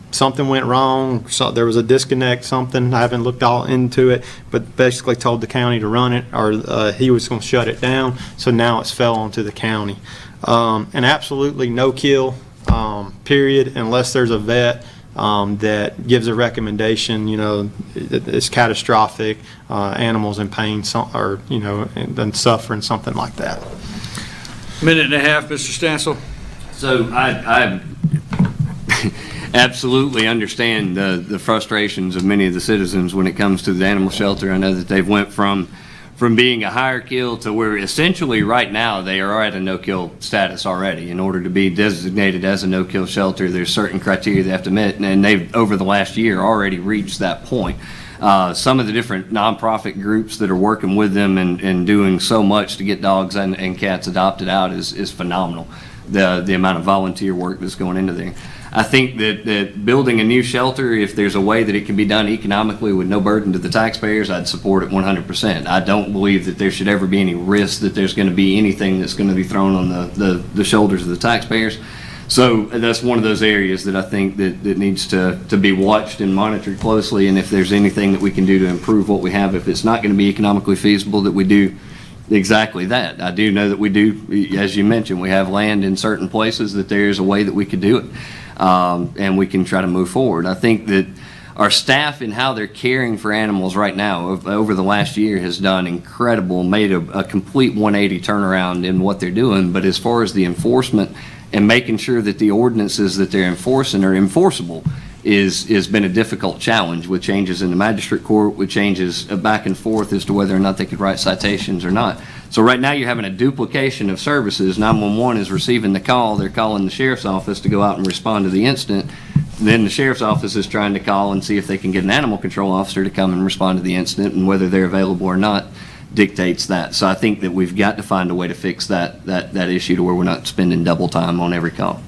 something went wrong. So there was a disconnect, something. I haven't looked all into it, but basically told the county to run it, or he was going to shut it down. So now it's fell onto the county. And absolutely no kill, period, unless there's a vet that gives a recommendation, it's catastrophic, animals in pain, or, and suffering, something like that. Minute and a half, Mr. Stancil. So I absolutely understand the frustrations of many of the citizens when it comes to the animal shelter. I know that they've went from being a higher kill to where essentially right now they are at a no-kill status already. In order to be designated as a no-kill shelter, there's certain criteria they have to meet, and they've, over the last year, already reached that point. Some of the different nonprofit groups that are working with them and doing so much to get dogs and cats adopted out is phenomenal. The amount of volunteer work that's going into there. I think that building a new shelter, if there's a way that it can be done economically with no burden to the taxpayers, I'd support it 100%. I don't believe that there should ever be any risk that there's going to be anything that's going to be thrown on the shoulders of the taxpayers. So that's one of those areas that I think that needs to be watched and monitored closely, and if there's anything that we can do to improve what we have, if it's not going to be economically feasible, that we do exactly that. I do know that we do, as you mentioned, we have land in certain places that there's a way that we could do it, and we can try to move forward. I think that our staff and how they're caring for animals right now over the last year has done incredible, made a complete 180 turnaround in what they're doing. But as far as the enforcement and making sure that the ordinances that they're enforcing are enforceable is been a difficult challenge, with changes in the magistrate court, with changes back and forth as to whether or not they could write citations or not. So right now you're having a duplication of services. 911 is receiving the call, they're calling the sheriff's office to go out and respond to the incident. Then the sheriff's office is trying to call and see if they can get an animal control officer to come and respond to the incident, and whether they're available or not dictates that. So I think that we've got to find a way to fix that issue to where we're not spending double time on every call.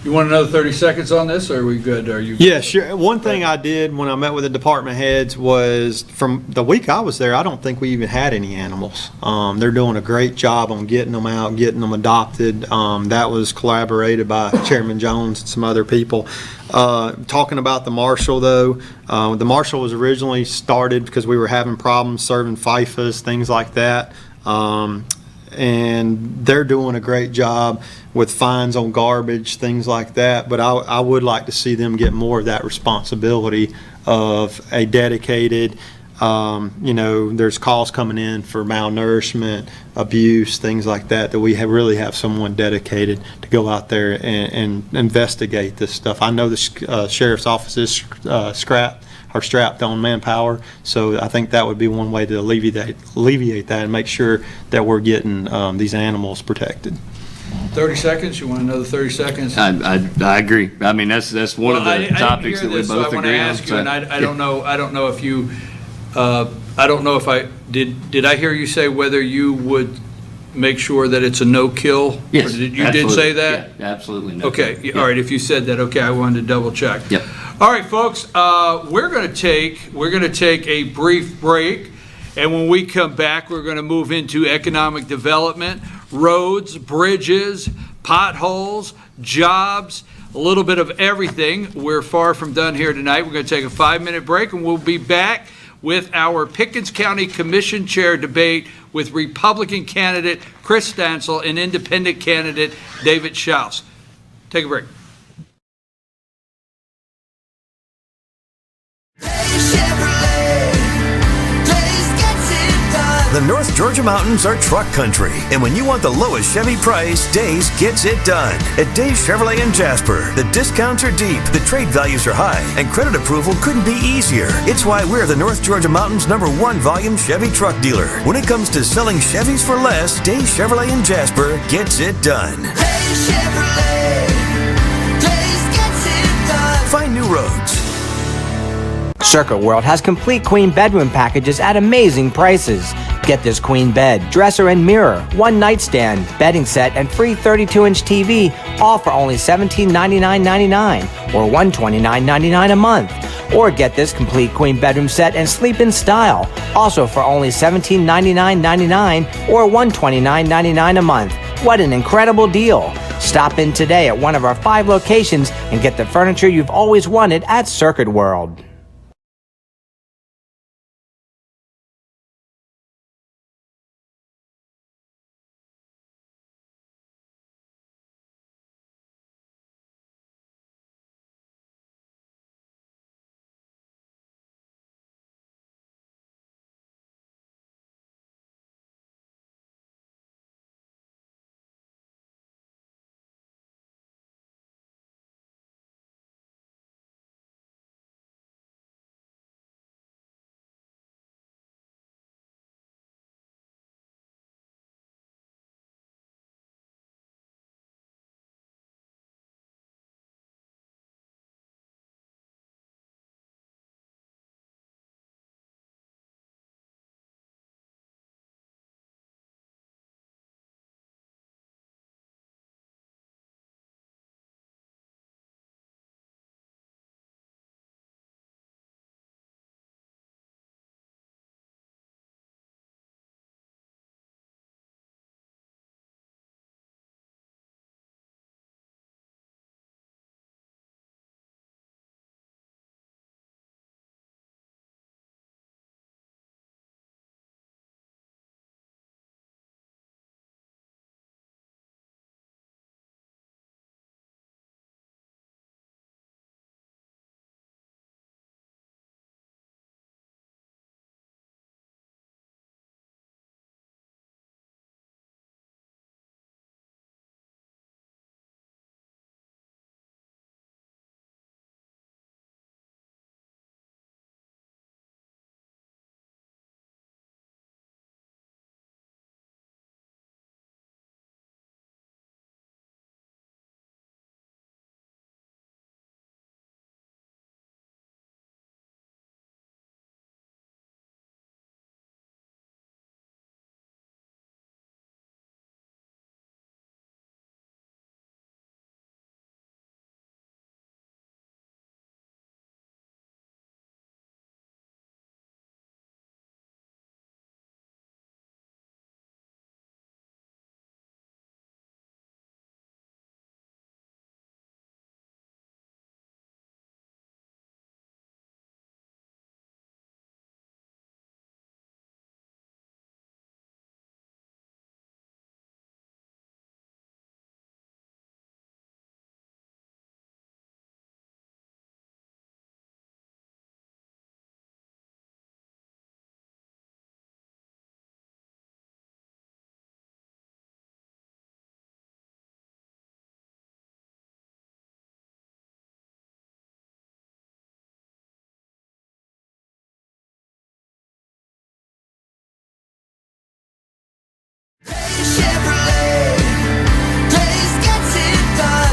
You want another 30 seconds on this, or are we good? Are you? Yeah, sure. One thing I did when I met with the department heads was, from the week I was there, I don't think we even had any animals. They're doing a great job on getting them out, getting them adopted. That was collaborated by Chairman Jones and some other people. Talking about the marshal, though, the marshal was originally started because we were having problems serving FIFAs, things like that. And they're doing a great job with fines on garbage, things like that. But I would like to see them get more of that responsibility of a dedicated, there's calls coming in for malnourishment, abuse, things like that, that we really have someone dedicated to go out there and investigate this stuff. I know the sheriff's office is strapped on manpower, so I think that would be one way to alleviate that and make sure that we're getting these animals protected. 30 seconds? You want another 30 seconds? I agree. I mean, that's one of the topics that we both agree on. So I don't know if you, I don't know if I did I hear you say whether you would make sure that it's a no-kill? Yes, you did say that? Yeah, absolutely. No okay, kill. all right. If you said that, okay, I wanted to double check. Yep. All right, folks. We're going to take a brief break, and when we come back, we're going to move into economic development, roads, bridges, potholes, jobs, a little bit of everything. We're far from done here tonight. We're going to take a 5-minute break, and we'll be back with our Pickens County Commission Chair debate with Republican candidate Kris Stancil and Independent candidate David Shouse. Take a break. The North Georgia mountains are truck country, and when you want the lowest Chevy price, Days gets it done. At Days Chevrolet in Jasper, the discounts are deep, the trade values are high, and credit approval couldn't be easier. It's why we're the North Georgia mountains' #1 volume Chevy truck dealer. When it comes to selling Chevys for less, Days Chevrolet in Jasper gets it done. Days Chevrolet, Days gets it done. Find new roads. Circuit World has complete queen bedroom packages at amazing prices. Get this queen bed, dresser and mirror, 1 nightstand, bedding set, and free 32-inch TV, all for only $1799.99 or $129.99 a month. Or get this complete queen bedroom set and sleep in style, also for only $1799.99 or $129.99 a month. What an incredible deal! Stop in today at one of our 5 locations and get the furniture you've always wanted at Circuit World.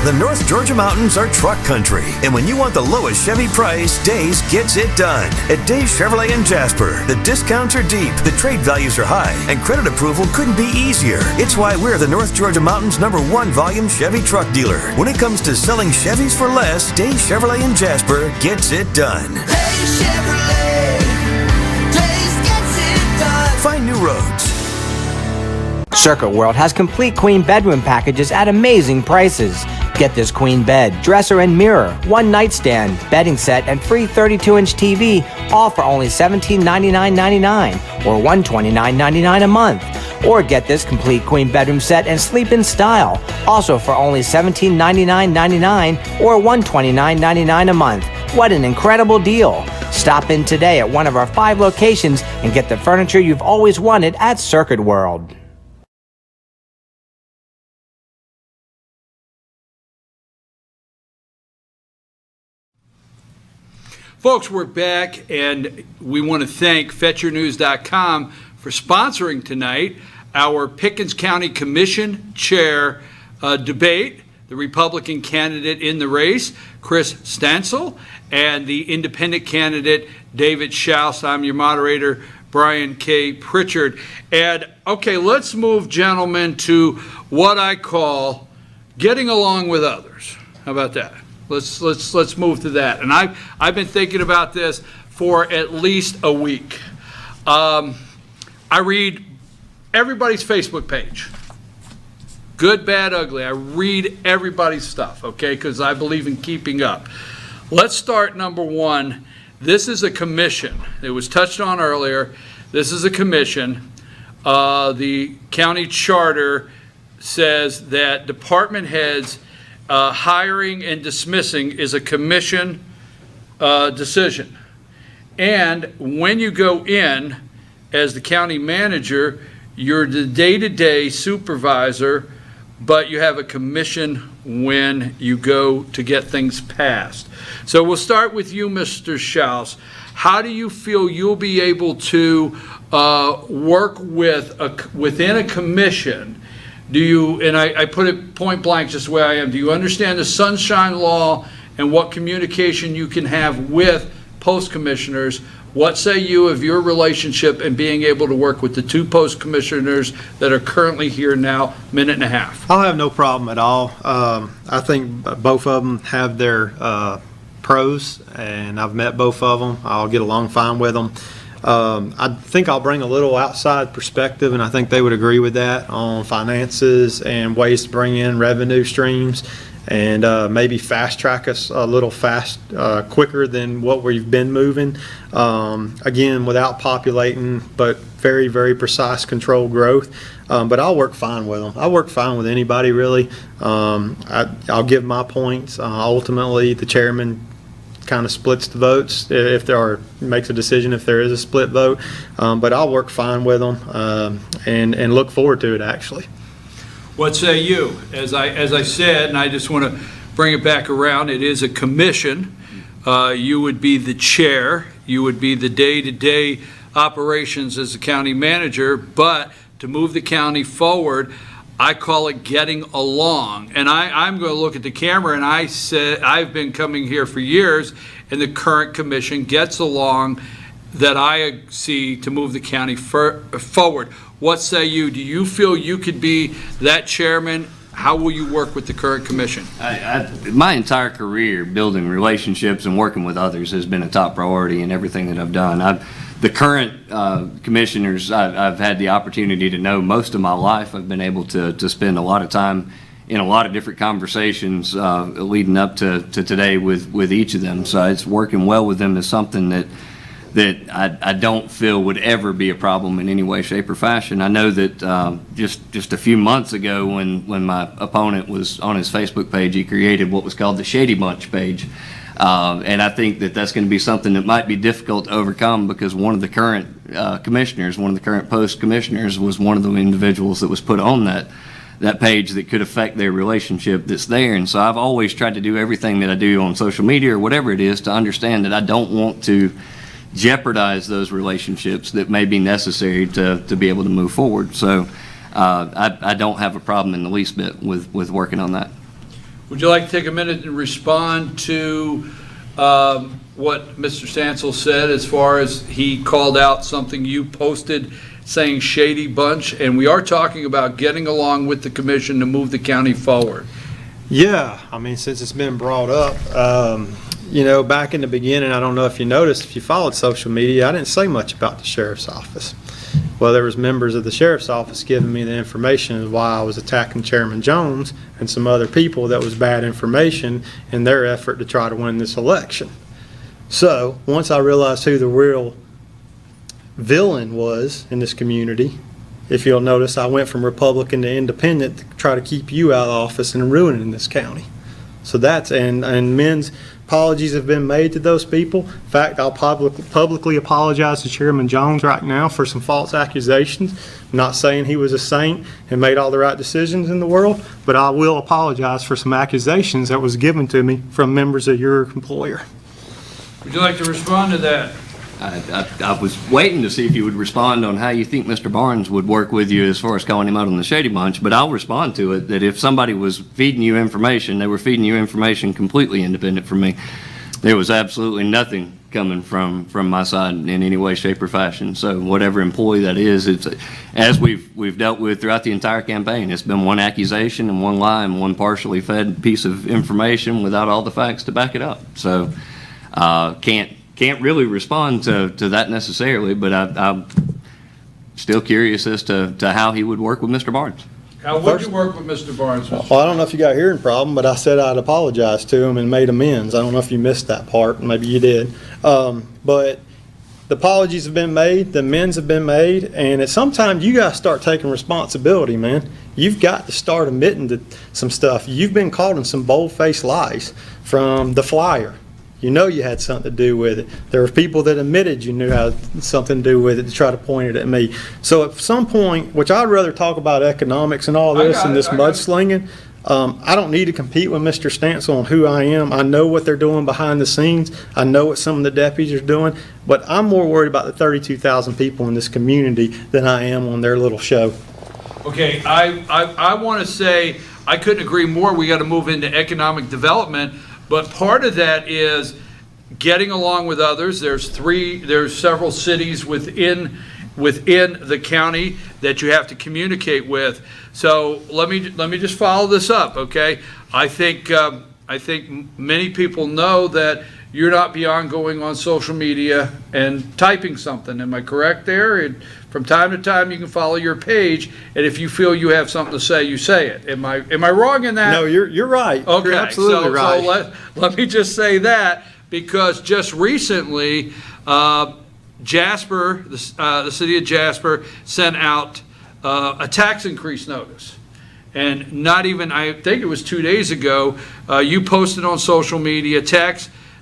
The North Georgia mountains are truck country, and when you want the lowest Chevy price, Days gets it done. At Days Chevrolet in Jasper, the discounts are deep, the trade values are high, and credit approval couldn't be easier. It's why we're the North Georgia mountains' #1 volume Chevy truck dealer. When it comes to selling Chevys for less, Days Chevrolet in Jasper gets it done. Days Chevrolet, Days gets it done. Find new roads. Circuit World has complete queen bedroom packages at amazing prices. Get this queen bed, dresser and mirror, one nightstand, bedding set, and free 32-inch TV, all for only $1799.99 or $129.99 a month. Or get this complete queen bedroom set and sleep in style, also for only $1799.99 or $129.99 a month. What an incredible deal! Stop in today at one of our 5 locations and get the furniture you've always wanted at Circuit World. Folks, we're back, and we want to thank FetchYourNews.com for sponsoring tonight our Pickens County Commission Chair debate. The Republican candidate in the race, Kris Stancil, and the independent candidate, David Shouse. I'm your moderator, Brian K. Pritchard. And, okay, let's move, gentlemen, to what I call getting along with others. How about that? Let's move to that. And I've been thinking about this for at least a week. I read everybody's Facebook page. Good, bad, ugly. I read everybody's stuff, okay, because I believe in keeping up. Let's start number one. This is a commission. It was touched on earlier. This is a commission. The county charter says that department heads hiring and dismissing is a commission decision. And when you go in as the county manager, you're the day-to-day supervisor, but you have a commission when you go to get things passed. So we'll start with you, Mr. Shouse. How do you feel you'll be able to work within a commission? Do you, and I put it point blank just the way I am, do you understand the sunshine law and what communication you can have with post commissioners? What say you of your relationship and being able to work with the 2 post commissioners that are currently here now, minute and a half? I'll have no problem at all. I think both of them have their pros, and I've met both of them. I'll get along fine with them. I think I'll bring a little outside perspective, and I think they would agree with that, on finances and ways to bring in revenue streams, and maybe fast track us a little quicker than what we've been moving. Again, without populating, but very, very precise controlled growth. But I'll work fine with them. I'll work fine with anybody, really. I'll give my points. Ultimately, the chairman kind of splits the votes if there are, makes a decision if there is a split vote. But I'll work fine with them and look forward to it, actually. What say you? As I said, and I just want to bring it back around, it is a commission. You would be the chair. You would be the day-to-day operations as the county manager, but to move the county forward, I call it getting along. And I'm going to look at the camera, and I said I've been coming here for years, and the current commission gets along that I see to move the county forward. What say you? Do you feel you could be that chairman? How will you work with the current commission? My entire career, building relationships and working with others has been a top priority in everything that I've done. The current commissioners I've had the opportunity to know most of my life. I've been able to spend a lot of time in a lot of different conversations leading up to today with each of them. So it's working well with them is something that I don't feel would ever be a problem in any way, shape, or fashion. I know that just a few months ago when my opponent was on his Facebook page, he created what was called the Shady Bunch page. And I think that that's going to be something that might be difficult to overcome because one of the current commissioners, one of the current post commissioners was one of the individuals that was put on that page that could affect their relationship that's there. And so I've always tried to do everything that I do on social media or whatever it is to understand that I don't want to jeopardize those relationships that may be necessary to be able to move forward. So I don't have a problem in the least bit with working on that. Would you like to take a minute and respond to what Mr. Stancil said as far as he called out something you posted saying shady bunch? And we are talking about getting along with the commission to move the county forward. Yeah, I mean, since it's been brought up, back in the beginning, I don't know if you noticed, if you followed social media, I didn't say much about the sheriff's office. Well, there was members of the sheriff's office giving me the information of why I was attacking Chairman Jones and some other people that was bad information in their effort to try to win this election. So once I realized who the real villain was in this community, if you'll notice, I went from Republican to Independent to try to keep you out of office and ruining this county. So that's, and men's apologies have been made to those people. In fact, I'll publicly apologize to Chairman Jones right now for some false accusations. I'm not saying he was a saint and made all the right decisions in the world, but I will apologize for some accusations that was given to me from members of your employer. Would you like to respond to that? I was waiting to see if you would respond on how you think Mr. Barnes would work with you as far as calling him out on the Shady Bunch, but I'll respond to it that if somebody was feeding you information, they were feeding you information completely independent from me. There was absolutely nothing coming from my side in any way, shape, or fashion. So whatever employee that is, it's as we've dealt with throughout the entire campaign. It's been one accusation and one lie and one partially fed piece of information without all the facts to back it up. So can't really respond to that necessarily, but I'm still curious as to how he would work with Mr. Barnes. How would you work with Mr. Barnes? Well, I don't know if you got a hearing problem, but I said I'd apologize to him and made amends. I don't know if you missed that part. Maybe you did. But the apologies have been made, the amends have been made, and at some time you got to start taking responsibility, man. You've got to start admitting to some stuff. You've been caught in some bold-faced lies from the flyer. You know you had something to do with it. There were people that admitted you knew had something to do with it to try to point it at me. So at some point, which I'd rather talk about economics and all this and this mudslinging, I don't need to compete with Mr. Stancil on who I am. I know what they're doing behind the scenes. I know what some of the deputies are doing, but I'm more worried about the 32,000 people in this community than I am on their little show. Okay, I want to say I couldn't agree more. We got to move into economic development. But part of that is getting along with others. There's several cities within the county that you have to communicate with. So let me just follow this up, okay? I think many people know that you're not beyond going on social media and typing something. Am I correct there? And from time to time, you can follow your page, and if you feel you have something to say, you say it. Am I wrong in that? No, you're right. Okay, you're absolutely right. So let me just say that, because just recently, Jasper, the city of Jasper, sent out a tax increase notice. And not even, I think it was 2 days ago, you posted on social media,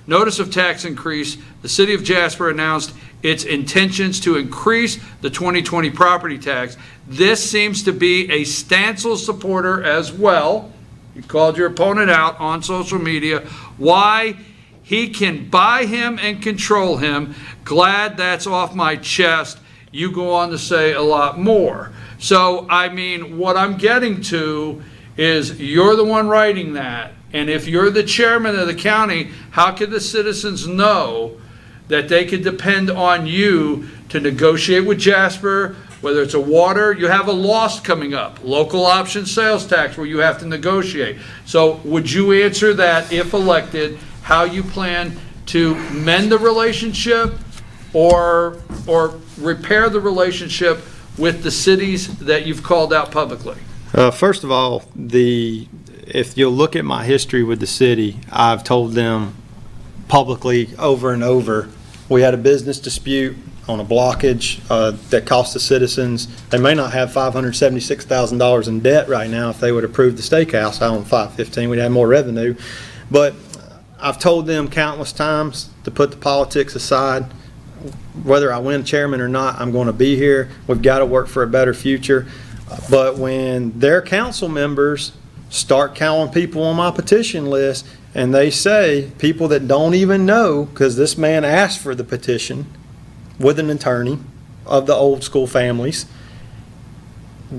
notice of tax increase. The city of Jasper announced its intentions to increase the 2020 property tax. This seems to be a Stancil supporter as well. You called your opponent out on social media. Why? He can buy him and control him. Glad that's off my chest. You go on to say a lot more. So, I mean, what I'm getting to is you're the one writing that. And if you're the chairman of the county, how can the citizens know that they can depend on you to negotiate with Jasper, whether it's a water, you have a loss coming up, local option sales tax where you have to negotiate. So would you answer that if elected, how you plan to mend the relationship or repair the relationship with the cities that you've called out publicly? First of all, if you'll look at my history with the city, I've told them publicly over and over, we had a business dispute on a blockage that cost the citizens. They may not have $576,000 in debt right now if they would approve the steakhouse out on 515. We'd have more revenue. But I've told them countless times to put the politics aside. Whether I win chairman or not, I'm going to be here. We've got to work for a better future. But when their council members start calling people on my petition list, and they say people that don't even know, because this man asked for the petition with an attorney of the old school families,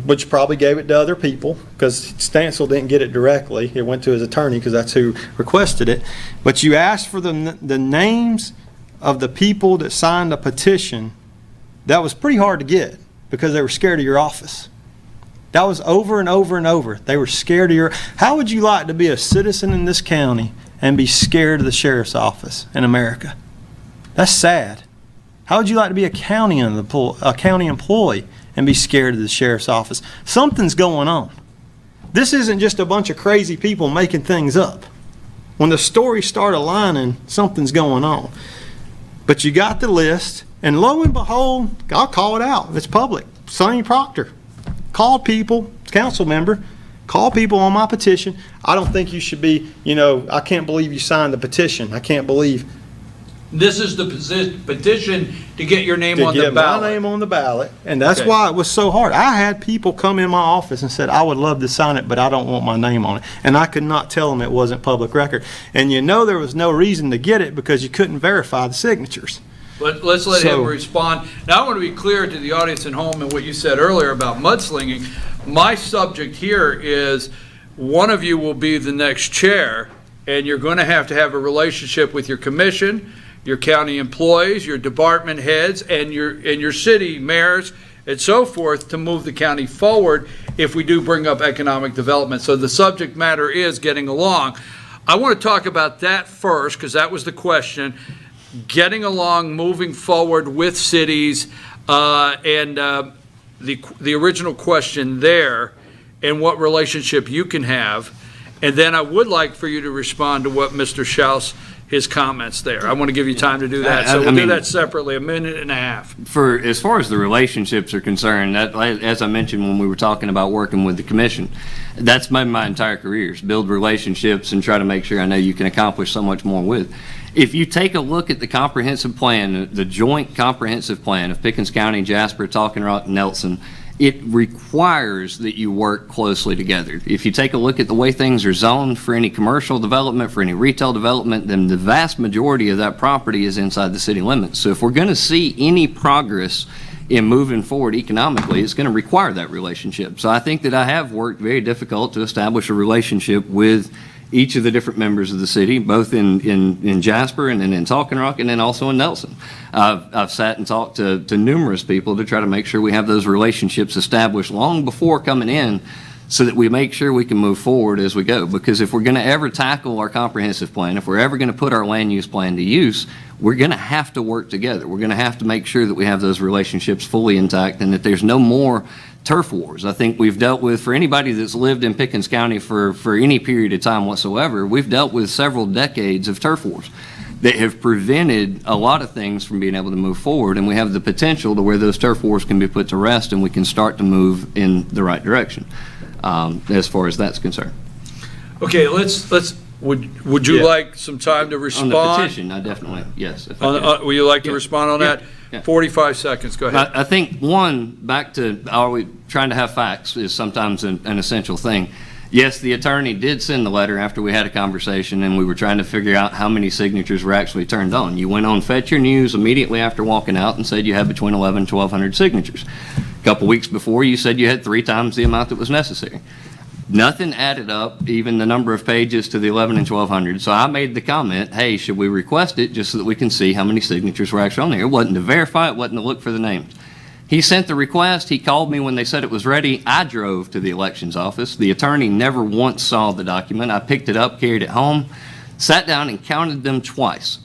which probably gave it to other people, because Stancil didn't get it directly. It went to his attorney, because that's who requested it. But you asked for the names of the people that signed a petition. That was pretty hard to get, because they were scared of your office. That was over and over and over. They were scared of your... How would you like to be a citizen in this county and be scared of the sheriff's office in America? That's sad. How would you like to be a county employee and be scared of the sheriff's office? Something's going on. This isn't just a bunch of crazy people making things up. When the stories start aligning, something's going on. But you got the list, and lo and behold, I'll call it out. It's public. Sonny Proctor called people, council member, called people on my petition. I don't think you should be, I can't believe you signed the petition. I can't believe. This is the petition to get your name on the To get ballot. my name on the ballot, and that's Okay. why it was so hard. I had people come in my office and said, I would love to sign it, but I don't want my name on it. And I could not tell them it wasn't public record. And there was no reason to get it, because you couldn't verify the signatures. Let's let So- him respond. Now, I want to be clear to the audience at home and what you said earlier about mudslinging. My subject here is one of you will be the next chair, and you're going to have a relationship with your commission, your county employees, your department heads, and your city mayors, and so forth, to move the county forward if we do bring up economic development. So the subject matter is getting along. I want to talk about that first, because that was the question. Getting along, moving forward with cities, and the original question there, and what relationship you can have. And then I would like for you to respond to what Mr. Shouse, his comments there. I want to give you time to do that, so we'll do that separately, a minute and a half. As far as the relationships are concerned, that, as I mentioned when we were talking about working with the commission, that's my entire career, is build relationships and try to make sure I know you can accomplish so much more with. If you take a look at the comprehensive plan, the joint comprehensive plan of Pickens County, Jasper, Talking Rock, Nelson, it requires that you work closely together. If you take a look at the way things are zoned for any commercial development, for any retail development, then the vast majority of that property is inside the city limits. So if we're going to see any progress in moving forward economically, it's going to require that relationship. So I think that I have worked very difficult to establish a relationship with each of the different members of the city, both in Jasper and then in Talking Rock and then also in Nelson. I've sat and talked to numerous people to try to make sure we have those relationships established long before coming in, so that we make sure we can move forward as we go. Because if we're going to ever tackle our comprehensive plan, if we're ever going to put our land use plan to use, we're going to have to work together. We're going to have to make sure that we have those relationships fully intact and that there's no more turf wars. I think we've dealt with, for anybody that's lived in Pickens County for any period of time whatsoever, we've dealt with several decades of turf wars that have prevented a lot of things from being able to move forward, and we have the potential to where those turf wars can be put to rest and we can start to move in the right direction, as far as that's concerned. Okay, would you like some time to respond? On the petition, I definitely, yes. If I could. Would you like to respond on that? Yeah. 45 seconds, go ahead. I think, one, back to are we trying to have facts is sometimes an essential thing. Yes, the attorney did send the letter after we had a conversation and we were trying to figure out how many signatures were actually turned on. You went on FetchYourNews immediately after walking out and said you had between 11 and 1,200 signatures. A couple weeks before, you said you had 3 times the amount that was necessary. Nothing added up, even the number of pages, to the 11 and 1,200. So I made the comment, hey, should we request it just so that we can see how many signatures were actually on there? It wasn't to verify, it wasn't to look for the names. He sent the request, he called me when they said it was ready. I drove to the elections office. The attorney never once saw the document. I picked it up, carried it home, sat down and counted them twice.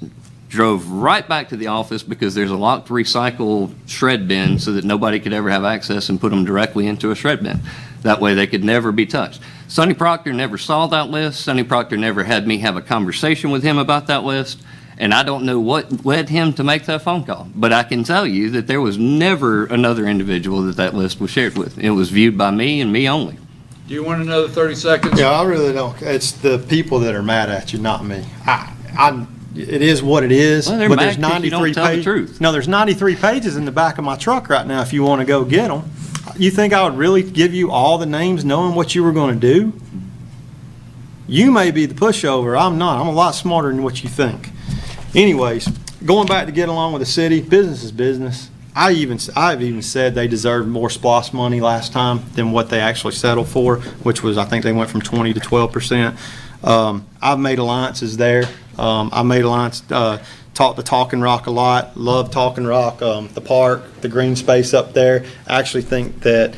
Drove right back to the office because there's a locked recycle shred bin so that nobody could ever have access, and put them directly into a shred bin. That way they could never be touched. Sonny Proctor never saw that list. Sonny Proctor never had me have a conversation with him about that list. And I don't know what led him to make that phone call. But I can tell you that there was never another individual that list was shared with. It was viewed by me and me only. Do you want another 30 seconds? Yeah, I really don't. It's the people that are mad at you, not me. It is what it is. Well, they're but mad there's 'cause you don't 93 tell the pages. truth. No, there's 93 pages in the back of my truck right now if you want to go get them. You think I would really give you all the names knowing what you were going to do? You may be the pushover. I'm not. I'm a lot smarter than what you think. Anyways, going back to get along with the city, business is business. I've even said they deserved more SPLOST money last time than what they actually settled for, which was, I think they went from 20 to 12%. I've made alliances there. I made alliance, talked to Talking Rock a lot, love Talking Rock, the park, the green space up there. I actually think that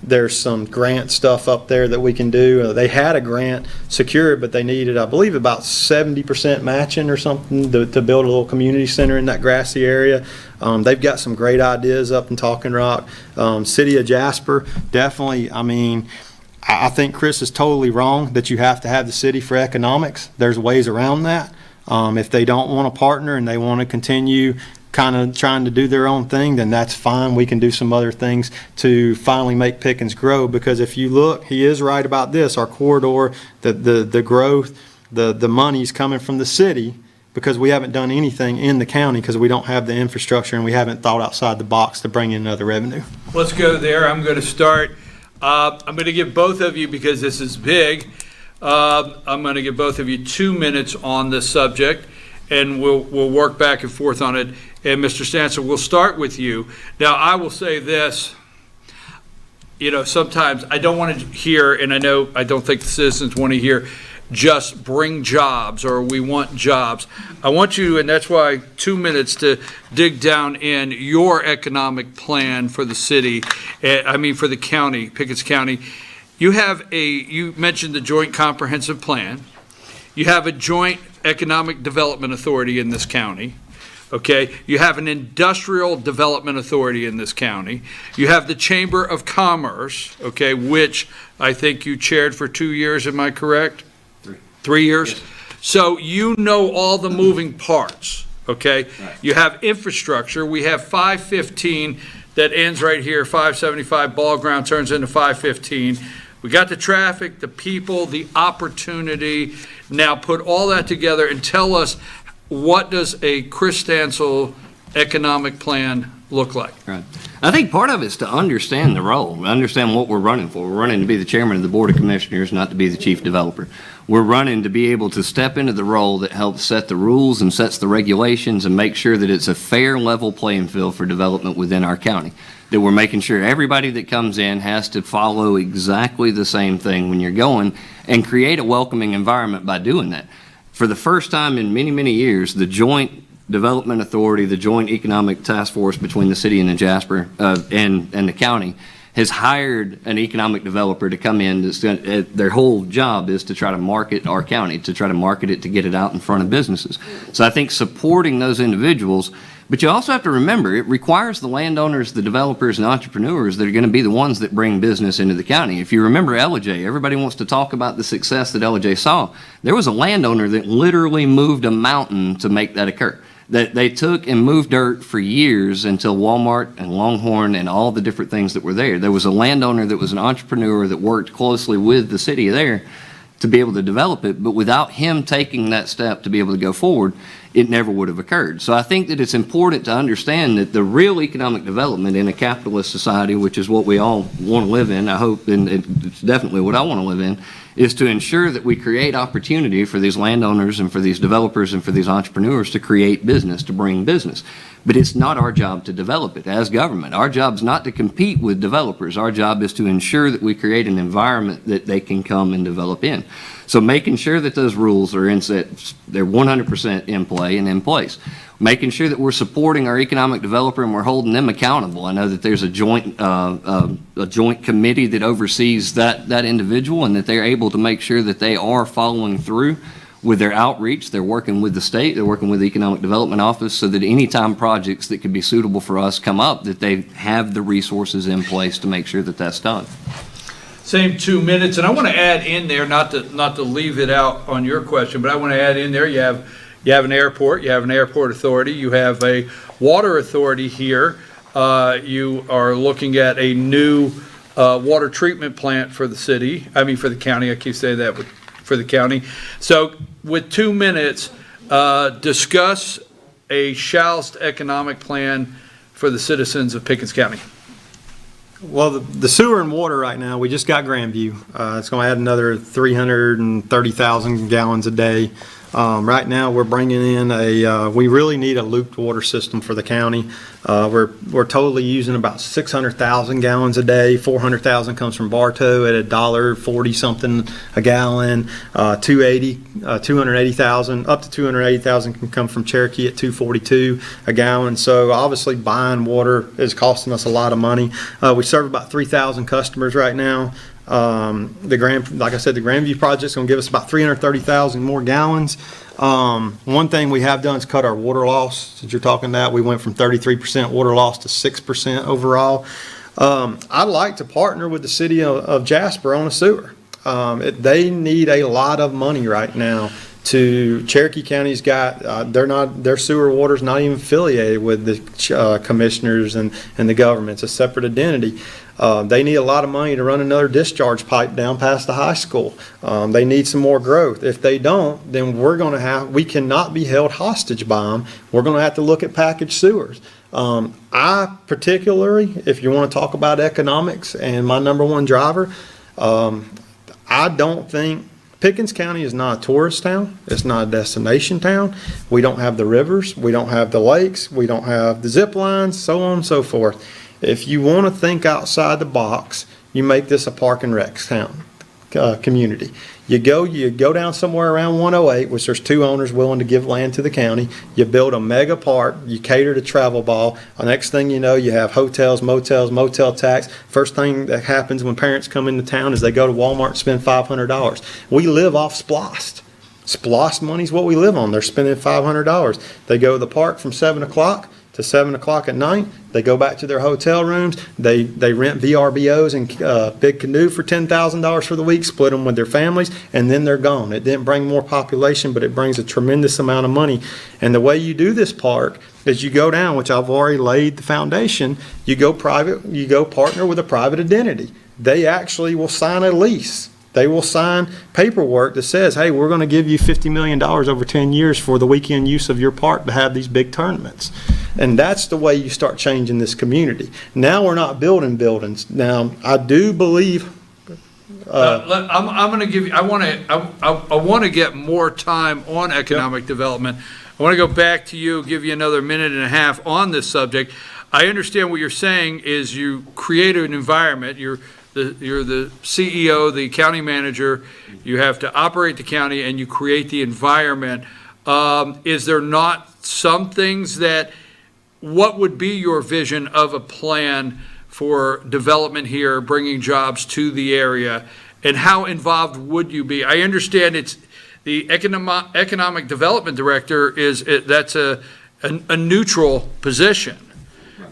there's some grant stuff up there that we can do. They had a grant secured, but they needed, I believe, about 70% matching or something to build a little community center in that grassy area. They've got some great ideas up in Talking Rock. City of Jasper, definitely, I mean, I think Kris is totally wrong that you have to have the city for economics. There's ways around that. If they don't want to partner and they want to continue kind of trying to do their own thing, then that's fine. We can do some other things to finally make Pickens grow, because if you look, he is right about this. Our corridor, the growth, the money's coming from the city because we haven't done anything in the county because we don't have the infrastructure and we haven't thought outside the box to bring in other revenue. Let's go there. I'm going to start. I'm going to give both of you, because this is big, I'm going to give both of you 2 minutes on this subject, and we'll work back and forth on it. And Mr. Stancil, we'll start with you. Now, I will say this, sometimes I don't want to hear, and I don't think the citizens want to hear, just bring jobs or we want jobs. I want you, and that's why 2 minutes, to dig down in your economic plan for the city, for the county, Pickens County. You mentioned the Joint Comprehensive Plan. You have a Joint Economic Development Authority in this county. Okay, you have an Industrial Development Authority in this county. You have the Chamber of Commerce, okay, which I think you chaired for 2 years, am I correct? 3 years? Yes. So you know all the moving parts, okay? Right. You have infrastructure. We have 515 that ends right here, 575 ball ground turns into 515. We got the traffic, the people, the opportunity. Now put all that together and tell us, what does a Kris Stancil economic plan look like? Right. I think part of it is to understand the role, understand what we're running for. We're running to be the chairman of the Board of Commissioners, not to be the chief developer. We're running to be able to step into the role that helps set the rules and sets the regulations and make sure that it's a fair, level playing field for development within our county. That we're making sure everybody that comes in has to follow exactly the same thing when you're going, and create a welcoming environment by doing that. For the first time in many, many years, the Joint Development Authority, the Joint Economic Task Force between the city and the Jasper and the county, has hired an economic developer to come in. Their whole job is to try to market our county, to try to market it, to get it out in front of businesses. So I think supporting those individuals, but you also have to remember, it requires the landowners, the developers, and entrepreneurs that are going to be the ones that bring business into the county. If you remember Ellijay, everybody wants to talk about the success that Ellijay saw. There was a landowner that literally moved a mountain to make that occur. That they took and moved dirt for years until Walmart and Longhorn and all the different things that were there. There was a landowner that was an entrepreneur that worked closely with the city there to be able to develop it, but without him taking that step to be able to go forward, it never would have occurred. So I think that it's important to understand that the real economic development in a capitalist society, which is what we all want to live in, I hope, and it's definitely what I want to live in, is to ensure that we create opportunity for these landowners and for these developers and for these entrepreneurs to create business, to bring business. But it's not our job to develop it as government. Our job is not to compete with developers. Our job is to ensure that we create an environment that they can come and develop in. So making sure that those rules are they're 100% in play and in place. Making sure that we're supporting our economic developer and we're holding them accountable. I know that there's a joint committee that oversees that individual, and that they're able to make sure that they are following through with their outreach. They're working with the state, they're working with the Economic Development Office, so that anytime projects that could be suitable for us come up, that they have the resources in place to make sure that that's done. Same 2 minutes, and I want to add in there, not to leave it out on your question, but I want to add in there, you have an airport, you have an airport authority, you have a water authority here. You are looking at a new water treatment plant for the city, for the county. I keep saying that, for the county. So with 2 minutes, discuss a Shouse economic plan for the citizens of Pickens County. Well, the sewer and water right now, we just got Grandview. It's going to add another 330,000 gallons a day. Right now, we're bringing in we really need a looped water system for the county. We're totally using about 600,000 gallons a day. 400,000 comes from Bartow at $1.40 something a gallon. 280,000 up to 280,000 can come from Cherokee at $2.42 a gallon. So obviously buying water is costing us a lot of money. We serve about 3,000 customers right now. Like I said, the Grandview project's going to give us about 330,000 more gallons. One thing we have done is cut our water loss. Since you're talking that, we went from 33% water loss to 6% overall. I'd like to partner with the city of Jasper on a sewer. They need a lot of money right now. Cherokee County's got, their sewer water's not even affiliated with the commissioners and the government. It's a separate identity. They need a lot of money to run another discharge pipe down past the high school. They need some more growth. If they don't, then we cannot be held hostage by them. We're going to have to look at packaged sewers. I particularly, if you want to talk about economics and my number one driver, I don't think Pickens County is not a tourist town. It's not a destination town. We don't have the rivers. We don't have the lakes. We don't have the zip lines, so on and so forth. If you want to think outside the box, you make this a park and rec town, community. You go down somewhere around 108, which there's 2 owners willing to give land to the county. You build a mega park. You cater to travel ball. The next thing you know, you have hotels, motels, motel tax. First thing that happens when parents come into town is they go to Walmart and spend $500. We live off SPLOST. SPLOST money's what we live on. They're spending $500. They go to the park from 7 o'clock to 7 o'clock at night. They go back to their hotel rooms. They rent VRBOs and big canoe for $10,000 for the week, split them with their families, and then they're gone. It didn't bring more population, but it brings a tremendous amount of money. And the way you do this park is you go down, which I've already laid the foundation, you go partner with a private identity. They actually will sign a lease. They will sign paperwork that says, hey, we're going to give you $50 million over 10 years for the weekend use of your park to have these big tournaments. And that's the way you start changing this community. Now we're not building buildings. Now, I do believe. I'm going to give you, I want to get more time on economic development. I want to go back to you, give you another minute and a half on this subject. I understand what you're saying is you create an environment. You're the CEO, the county manager. You have to operate the county and you create the environment. Is there not some things what would be your vision of a plan for development here, bringing jobs to the area, and how involved would you be? I understand it's the economic development director that's a neutral position.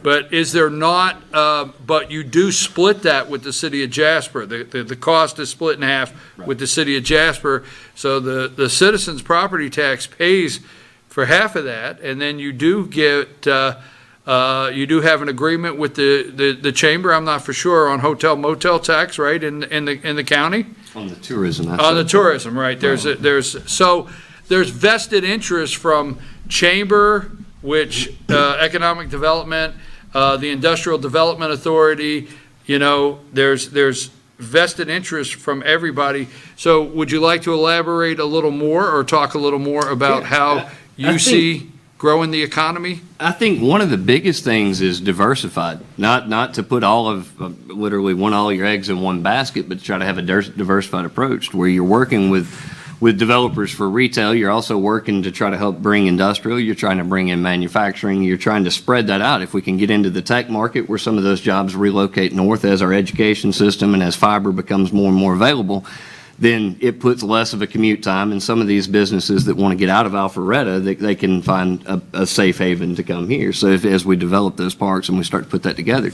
But is there not, but you do split that with the city of Jasper. The cost is split in half with the city of Jasper. So the citizens' property tax pays for half of that. And then you do get, you do have an agreement with the chamber, I'm not for sure, on hotel motel tax, right, in the county? On the tourism. On the tourism, right. So there's vested interest from chamber, which economic development, the Industrial Development Authority, there's vested interest from everybody. So would you like to elaborate a little more or talk a little more about how you see growing the economy? I think one of the biggest things is diversified, not to put literally all your eggs in one basket, but to try to have a diversified approach to where you're working with developers for retail. You're also working to try to help bring industrial. You're trying to bring in manufacturing. You're trying to spread that out. If we can get into the tech market where some of those jobs relocate north as our education system and as fiber becomes more and more available, then it puts less of a commute time, and some of these businesses that want to get out of Alpharetta, they can find a safe haven to come here. So as we develop those parks and we start to put that together.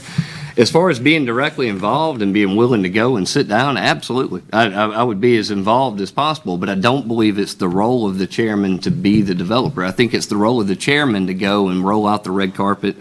As far as being directly involved and being willing to go and sit down, absolutely. I would be as involved as possible, but I don't believe it's the role of the chairman to be the developer. I think it's the role of the chairman to go and roll out the red carpet,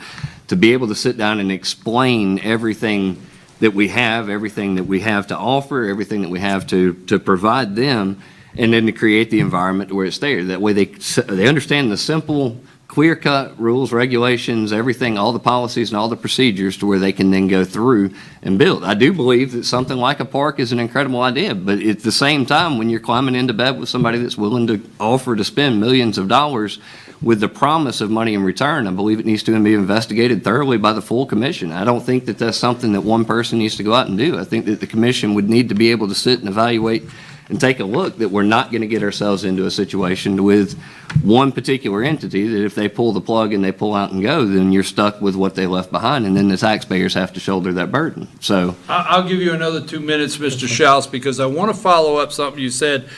to be able to sit down and explain everything that we have, everything that we have to offer, everything that we have to provide them, and then to create the environment where it's there. That way they understand the simple, clear-cut rules, regulations, everything, all the policies and all the procedures to where they can then go through and build. I do believe that something like a park is an incredible idea, but at the same time, when you're climbing into bed with somebody that's willing to offer to spend millions of dollars, with the promise of money in return, I believe it needs to be investigated thoroughly by the full commission. I don't think that that's something that one person needs to go out and do. I think that the commission would need to be able to sit and evaluate and take a look that we're not going to get ourselves into a situation with one particular entity that if they pull the plug and they pull out and go, then you're stuck with what they left behind, and then the taxpayers have to shoulder that burden. So I'll give you another 2 minutes, Mr. Shouse, because I want to follow up something you said.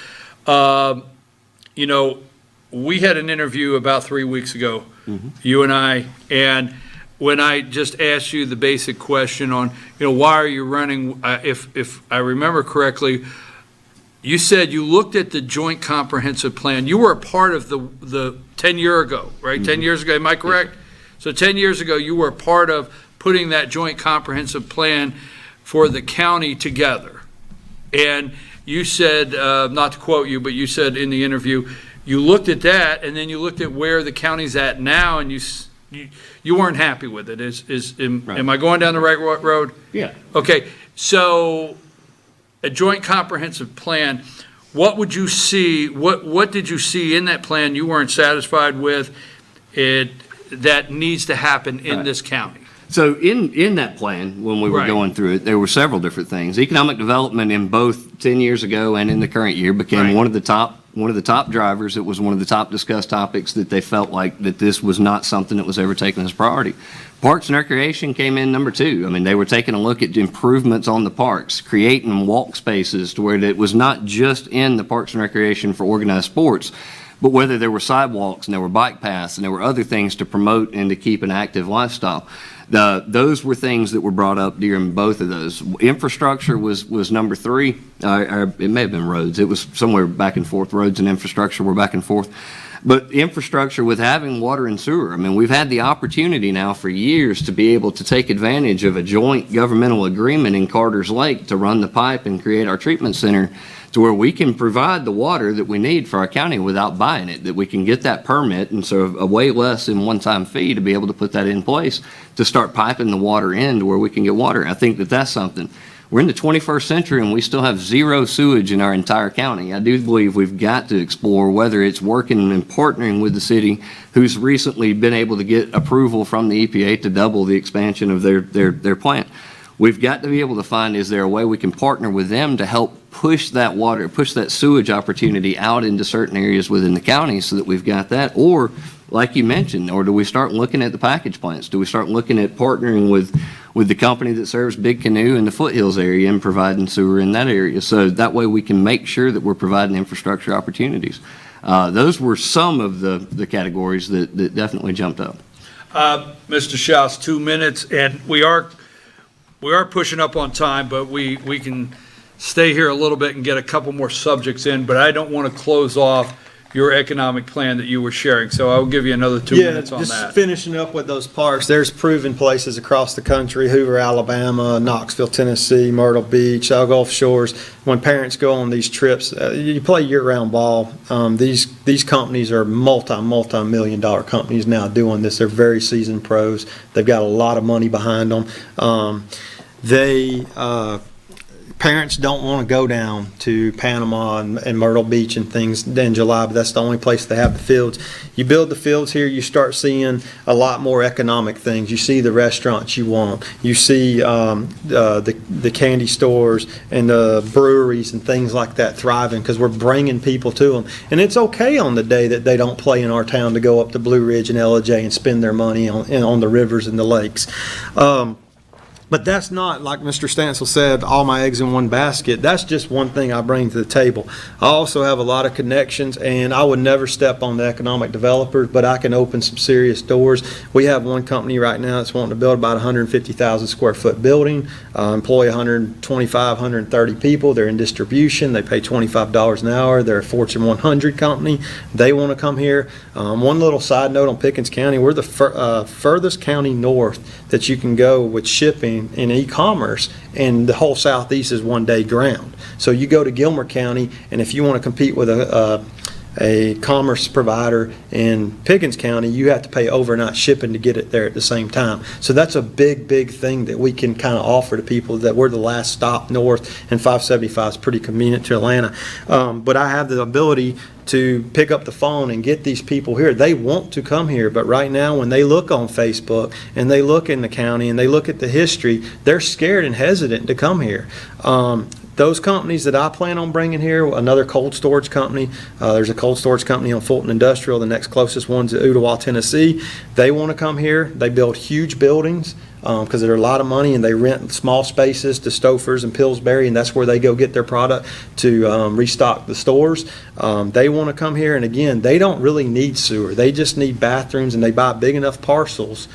You know, we had an interview about 3 weeks ago, you and I, and when I just asked you the basic question on, you know, why are you running, if I remember correctly, you said you looked at the joint comprehensive plan. You were a part of the 10 year ago, right? 10 years ago, am I correct? So 10 years ago, you were a part of putting that joint comprehensive plan for the county together. And you said, not to quote you, but you said in the interview, you looked at that and then you looked at where the county's at now, and you weren't happy with it. Am I going down the right road? yeah. Okay, so a joint comprehensive plan, what would you see, what did you see in that plan you weren't satisfied with that needs to happen in this county? So in that plan, when we were Right. going through it, there were several different things. Economic development in both 10 years ago and in the current year became Right. one of the top drivers. It was one of the top discussed topics that they felt like that this was not something that was ever taken as priority. Parks and Recreation came in number 2. I mean, they were taking a look at improvements on the parks, creating walk spaces to where it was not just in the Parks and Recreation for organized sports, but whether there were sidewalks and there were bike paths and there were other things to promote and to keep an active lifestyle. Those were things that were brought up during both of those. Infrastructure was number 3. It may have been roads. It was somewhere back and forth. Roads and infrastructure were back and forth. But infrastructure with having water and sewer, I mean, we've had the opportunity now for years to be able to take advantage of a joint governmental agreement in Carter's Lake to run the pipe and create our treatment center to where we can provide the water that we need for our county without buying it, that we can get that permit and so a way less than one-time fee to be able to put that in place to start piping the water in to where we can get water. I think that that's something. We're in the 21st century and we still have zero sewage in our entire county. I do believe we've got to explore whether it's working and partnering with the city, who's recently been able to get approval from the EPA to double the expansion of their plant. We've got to be able to find, is there a way we can partner with them to help push that water, push that sewage opportunity out into certain areas within the county so that we've got that? Or, like you mentioned, or do we start looking at the package plants? Do we start looking at partnering with the company that serves Big Canoe in the foothills area and providing sewer in that area? So that way we can make sure that we're providing infrastructure opportunities. Those were some of the categories that definitely jumped up. Mr. Shouse, 2 minutes, and we are pushing up on time, but we can stay here a little bit and get a couple more subjects in, but I don't want to close off your economic plan that you were sharing, so I'll give you another 2 minutes on just that. finishing up with those parks, there's proven places across the country, Hoover, Alabama, Knoxville, Tennessee, Myrtle Beach, Gulf Shores. When parents go on these trips, you play year-round ball. These companies are multi-million dollar companies now doing this. They're very seasoned pros. They've got a lot of money behind them. Parents don't want to go down to Panama and Myrtle Beach and things in July, but that's the only place they have the fields. You build the fields here, you start seeing a lot more economic things. You see the restaurants you want. You see the candy stores and the breweries and things like that thriving because we're bringing people to them. And it's okay on the day that they don't play in our town to go up to Blue Ridge and LJ and spend their money on the rivers and the lakes. But that's not, like Mr. Stancil said, all my eggs in one basket. That's just one thing I bring to the table. I also have a lot of connections, and I would never step on the economic developers, but I can open some serious doors. We have one company right now that's wanting to build about 150,000 square foot building, employ 125, 130 people. They're in distribution. They pay $25 an hour. They're a Fortune 100 company. They want to come here. One little side note on Pickens County, we're the furthest county north that you can go with shipping in e-commerce, and the whole southeast is one-day ground. So you go to Gilmer County, and if you want to compete with a a commerce provider in Pickens County, you have to pay overnight shipping to get it there at the same time. So that's a big, big thing that we can kind of offer to people, that we're the last stop north, and 575 is pretty convenient to Atlanta. But I have the ability to pick up the phone and get these people here. They want to come here, but right now when they look on Facebook and they look in the county and they look at the history, they're scared and hesitant to come here. Those companies that I plan on bringing here, another cold storage company, there's a cold storage company on Fulton Industrial, the next closest one's at Ottawa, Tennessee. They want to come here. They build huge buildings because they're a lot of money, and they rent small spaces to Stofers and Pillsbury, and that's where they go get their product to restock the stores. They want to come here, and again, they don't really need sewer. They just need bathrooms, and they buy big enough parcels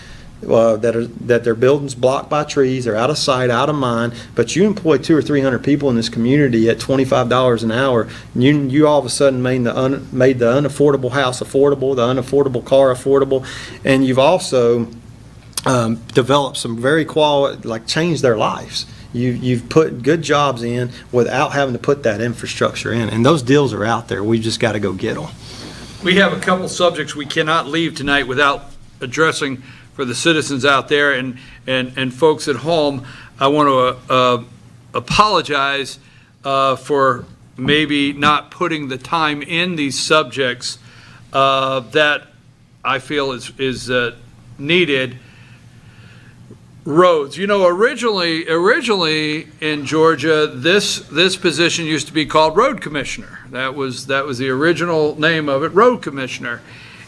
that their buildings blocked by trees, they're out of sight, out of mind, but you employ 200 or 300 people in this community at $25 an hour, and you all of a sudden made the unaffordable house affordable, the unaffordable car affordable, and you've also developed some very quality, like changed their lives. You've put good jobs in without having to put that infrastructure in, and those deals are out there. We've just got to go get them. We have a couple subjects we cannot leave tonight without addressing for the citizens out there and folks at home. I want to apologize for maybe not putting the time in these subjects that I feel is needed. Roads. You know, originally in Georgia, this position used to be called road commissioner. That was the original name of it, road commissioner.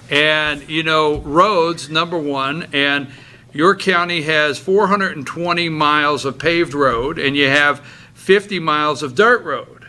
And, you know, roads, number one, and your county has 420 miles of paved road, and you have 50 miles of dirt road.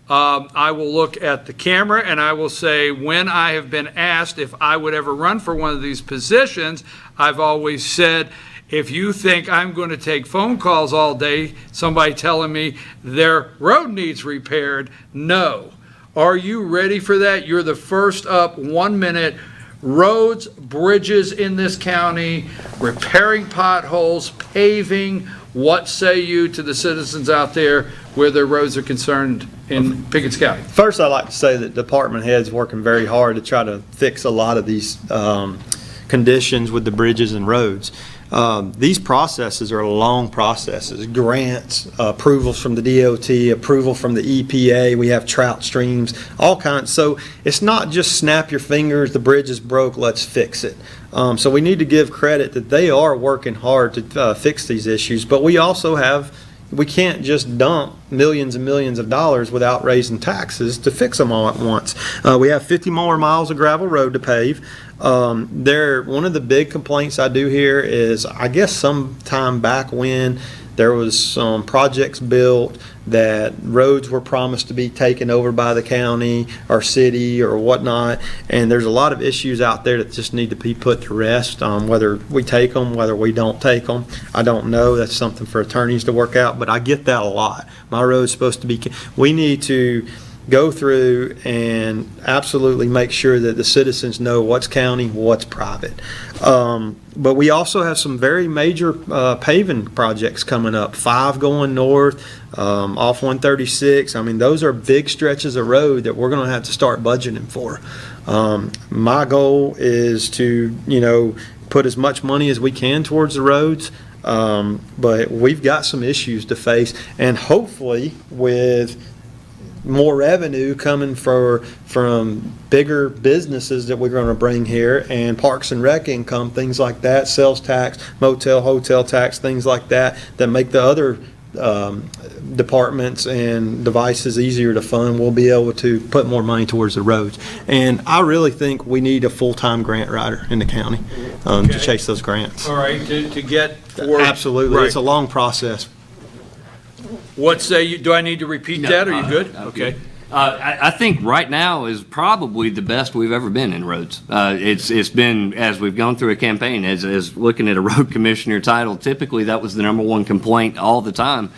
I will look at the camera and I will say, when I have been asked if I would ever run for one of these positions, I've always said, if you think I'm going to take phone calls all day, somebody telling me their road needs repaired, no. Are you ready for that? You're the first up, 1 minute. Roads, bridges in this county, repairing potholes, paving. What say you to the citizens out there where their roads are concerned in Pickens County? First, I'd like to say that department heads working very hard to try to fix a lot of these conditions with the bridges and roads. These processes are long processes, grants, approvals from the DOT, approval from the EPA, we have trout streams, all kinds. So it's not just snap your fingers, the bridge is broke, let's fix it. So we need to give credit that they are working hard to fix these issues, but we also we can't just dump millions and millions of dollars without raising taxes to fix them all at once. We have 50 more miles of gravel road to pave. One of the big complaints I do hear is, I guess sometime back when there was some projects built that roads were promised to be taken over by the county or city or whatnot, and there's a lot of issues out there that just need to be put to rest, whether we take them, whether we don't take them. I don't know. That's something for attorneys to work out, but I get that a lot. My road's supposed to be, we need to go through and absolutely make sure that the citizens know what's county, what's private. But we also have some very major paving projects coming up, 5 going north, off 136. I mean, those are big stretches of road that we're going to have to start budgeting for. My goal is to, put as much money as we can towards the roads. But we've got some issues to face, and hopefully with more revenue coming from bigger businesses that we're going to bring here, and parks and rec income, things like that, sales tax, motel, hotel tax, things like that make the other departments and devices easier to fund. We'll be able to put more money towards the roads. And I really think we need a full-time grant writer in the county to chase those grants. All right, to get for... Absolutely. Right. It's a long process. What say you? Do I need to repeat that? Are you good? Okay. I think right now is probably the best we've ever been in roads. It's been, as we've gone through a campaign, as looking at a road commissioner title, typically that was the #1 complaint all the time.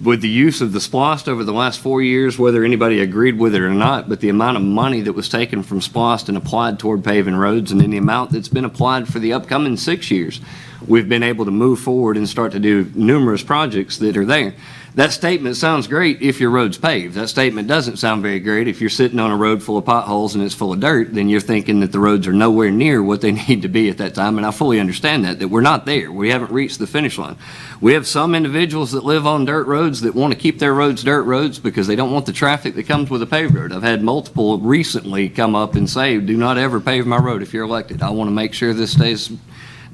With the use of the SPLOST over the last 4 years, whether anybody agreed with it or not, but the amount of money that was taken from SPLOST and applied toward paving roads, and then the amount that's been applied for the upcoming 6 years, we've been able to move forward and start to do numerous projects that are there. That statement sounds great if your road's paved. That statement doesn't sound very great if you're sitting on a road full of potholes and it's full of dirt, then you're thinking that the roads are nowhere near what they need to be at that time, and I fully understand that we're not there. We haven't reached the finish line. We have some individuals that live on dirt roads that want to keep their roads dirt roads because they don't want the traffic that comes with a paved road. I've had multiple recently come up and say, do not ever pave my road if you're elected. I want to make sure this stays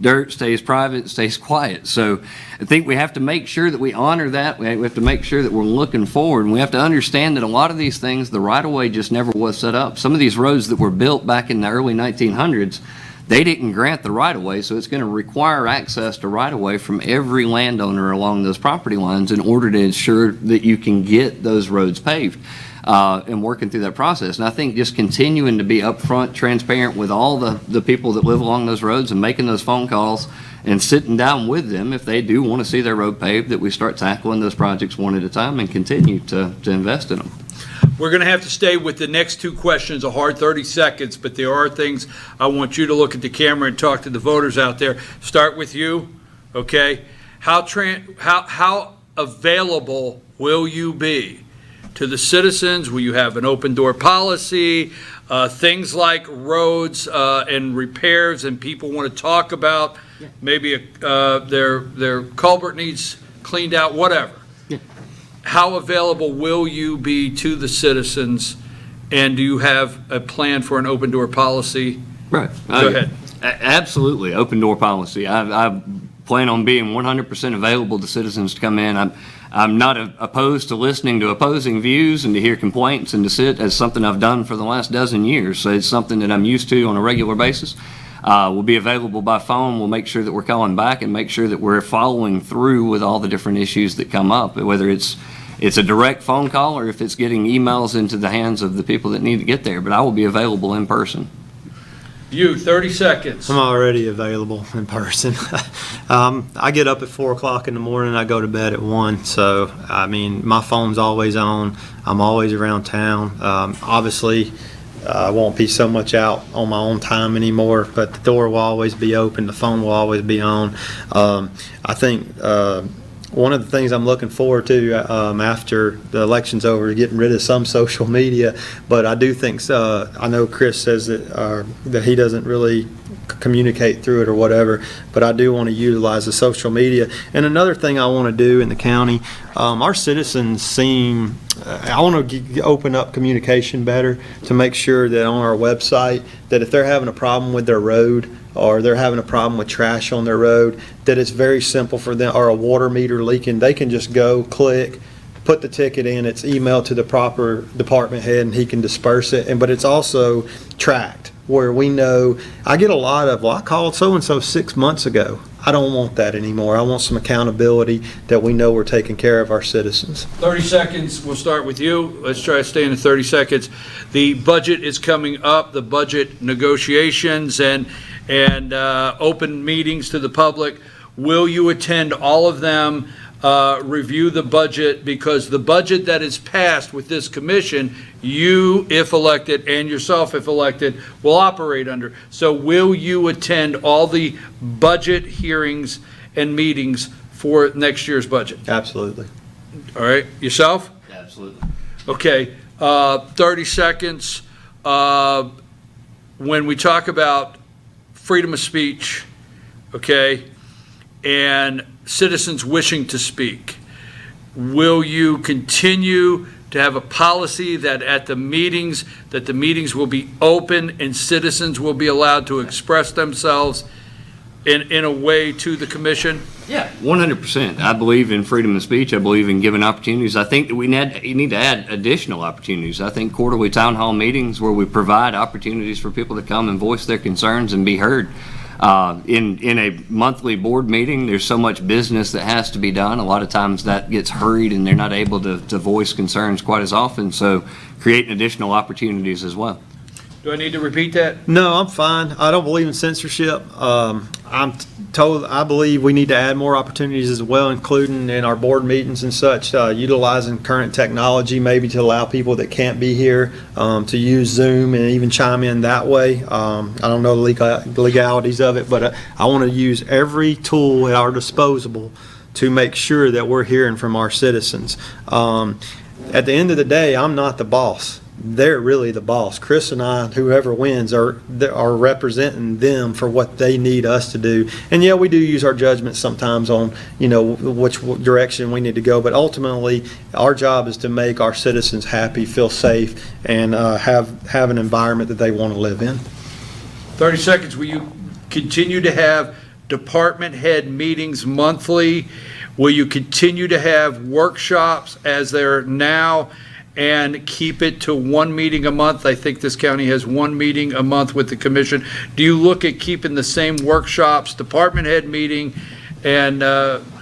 dirt, stays private, stays quiet. So I think we have to make sure that we honor that. We have to make sure that we're looking forward, and we have to understand that a lot of these things, the right-of-way just never was set up. Some of these roads that were built back in the early 1900s, they didn't grant the right-of-way, so it's going to require access to right-of-way from every landowner along those property lines in order to ensure that you can get those roads paved. And working through that process. And I think just continuing to be upfront, transparent with all the people that live along those roads and making those phone calls and sitting down with them if they do want to see their road paved, that we start tackling those projects one at a time and continue to invest in them. We're going to have to stay with the next two questions, a hard 30 seconds, but there are things I want you to look at the camera and talk to the voters out there. Start with you, okay? How available will you be to the citizens? Will you have an open door policy? Things like roads and repairs, and people want to talk about maybe their culvert needs cleaned out, whatever. How available will you be to the citizens, and do you have a plan for an open door policy? Right. Go ahead. Absolutely, open door policy. I plan on being 100% available to citizens to come in. I'm not opposed to listening to opposing views and to hear complaints and to sit as something I've done for the last dozen years. So it's something that I'm used to on a regular basis. We'll be available by phone. We'll make sure that we're calling back and make sure that we're following through with all the different issues that come up, whether it's a direct phone call or if it's getting emails into the hands of the people that need to get there. But I will be available in person. You, 30 seconds. I'm already available in person. I get up at 4 o'clock in the morning. I go to bed at 1. So, I mean, my phone's always on. I'm always around town. Obviously, I won't be so much out on my own time anymore, but the door will always be open. The phone will always be on. I think one of the things I'm looking forward to after the election's over is getting rid of some social media, but I do think I know Kris says that he doesn't really communicate through it or whatever, but I do want to utilize the social media. And another thing I want to do in the county, our citizens seem, I want to open up communication better to make sure that on our website that if they're having a problem with their road or they're having a problem with trash on their road, that it's very simple for them, or a water meter leaking, they can just go click, put the ticket in, it's emailed to the proper department head and he can disperse it. But it's also tracked where we know. I get a lot of, well, I called so-and-so 6 months ago. I don't want that anymore. I want some accountability that we know we're taking care of our citizens. 30 seconds. We'll start with you. Let's try to stay in the 30 seconds. The budget is coming up, the budget negotiations and open meetings to the public. Will you attend all of them? Review the budget, because the budget that is passed with this commission, you, if elected, and yourself, if elected, will operate under. So will you attend all the budget hearings and meetings for next year's budget? Absolutely. All right. Yourself? Absolutely. Okay. 30 seconds. When we talk about freedom of speech, okay, and citizens wishing to speak, will you continue to have a policy that at the meetings, that the meetings will be open and citizens will be allowed to express themselves in a way to the commission? Yeah, 100%. I believe in freedom of speech. I believe in giving opportunities. I think that we need to add additional opportunities. I think quarterly town hall meetings where we provide opportunities for people to come and voice their concerns and be heard. In a monthly board meeting, there's so much business that has to be done. A lot of times that gets hurried and they're not able to voice concerns quite as often. So creating additional opportunities as well. Do I need to repeat that? No, I'm fine. I don't believe in censorship. I believe we need to add more opportunities as well, including in our board meetings and such, utilizing current technology maybe to allow people that can't be here to use Zoom and even chime in that way. I don't know the legalities of it, but I want to use every tool at our disposal to make sure that we're hearing from our citizens. At the end of the day, I'm not the boss. They're really the boss. Kris and I, whoever wins, are representing them for what they need us to do. And yeah, we do use our judgment sometimes on, which direction we need to go. But ultimately, our job is to make our citizens happy, feel safe, and have an environment that they want to live in. 30 seconds. Will you continue to have department head meetings monthly? Will you continue to have workshops as they're now and keep it to one meeting a month? I think this county has one meeting a month with the commission. Do you look at keeping the same workshops, department head meeting, and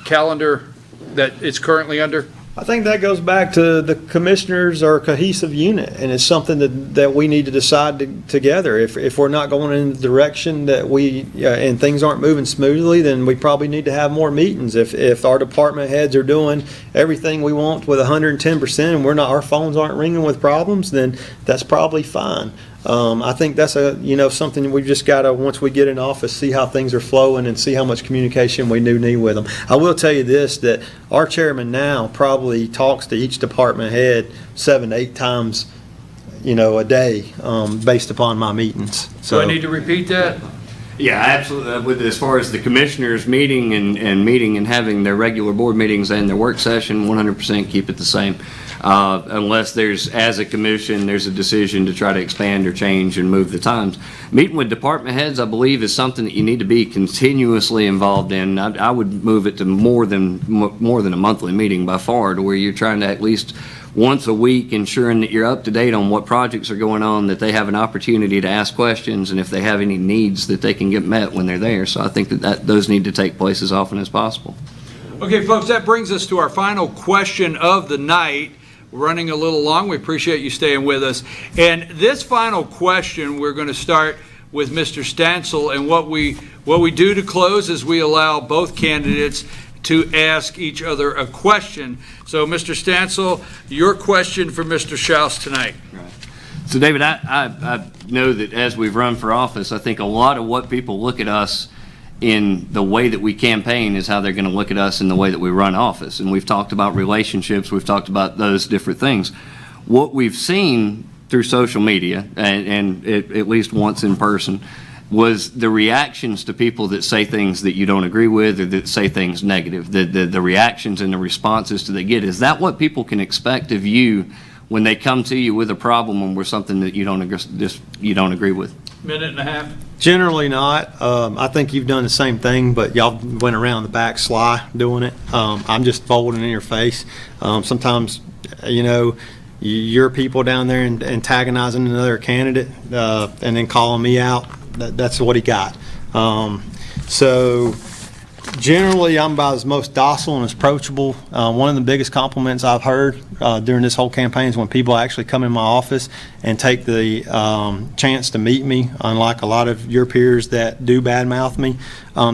calendar that it's currently under? I think that goes back to the commissioners are a cohesive unit, and it's something that we need to decide together. If we're not going in the direction that and things aren't moving smoothly, then we probably need to have more meetings. If our department heads are doing everything we want with 110% and our phones aren't ringing with problems, then that's probably fine. I think that's something we've just got to, once we get in office, see how things are flowing and see how much communication we do need with them. I will tell you this, that our chairman now probably talks to each department head 7 to 8 times, a day, based upon my meetings. So I need to repeat that? Yeah, absolutely. As far as the commissioners meeting and having their regular board meetings and their work session, 100% keep it the same. Unless as a commission, there's a decision to try to expand or change and move the times. Meeting with department heads, I believe, is something that you need to be continuously involved in. I would move it to more than a monthly meeting by far, to where you're trying to at least once a week ensuring that you're up to date on what projects are going on, that they have an opportunity to ask questions, and if they have any needs, that they can get met when they're there. So I think that those need to take place as often as possible. Okay, folks, that brings us to our final question of the night. We're running a little long. We appreciate you staying with us. And this final question, we're going to start with Mr. Stancil. And what we do to close is we allow both candidates to ask each other a question. So, Mr. Stancil, your question for Mr. Shouse tonight. Right. So, David, I know that as we've run for office, I think a lot of what people look at us in the way that we campaign is how they're going to look at us in the way that we run office. And we've talked about relationships, we've talked about those different things. What we've seen through social media, and at least once in person, was the reactions to people that say things that you don't agree with or that say things negative. The reactions and the responses that they get. Is that what people can expect of you when they come to you with a problem or something that you don't agree with? Minute and a half. Generally not. I think you've done the same thing, but y'all went around the back sly doing it. I'm just folding in your face. Sometimes, your people down there antagonizing another candidate and then calling me out. That's what he got. So generally, I'm about as most docile and as approachable. One of the biggest compliments I've heard during this whole campaign is when people actually come in my office and take the chance to meet me, unlike a lot of your peers that do badmouth me.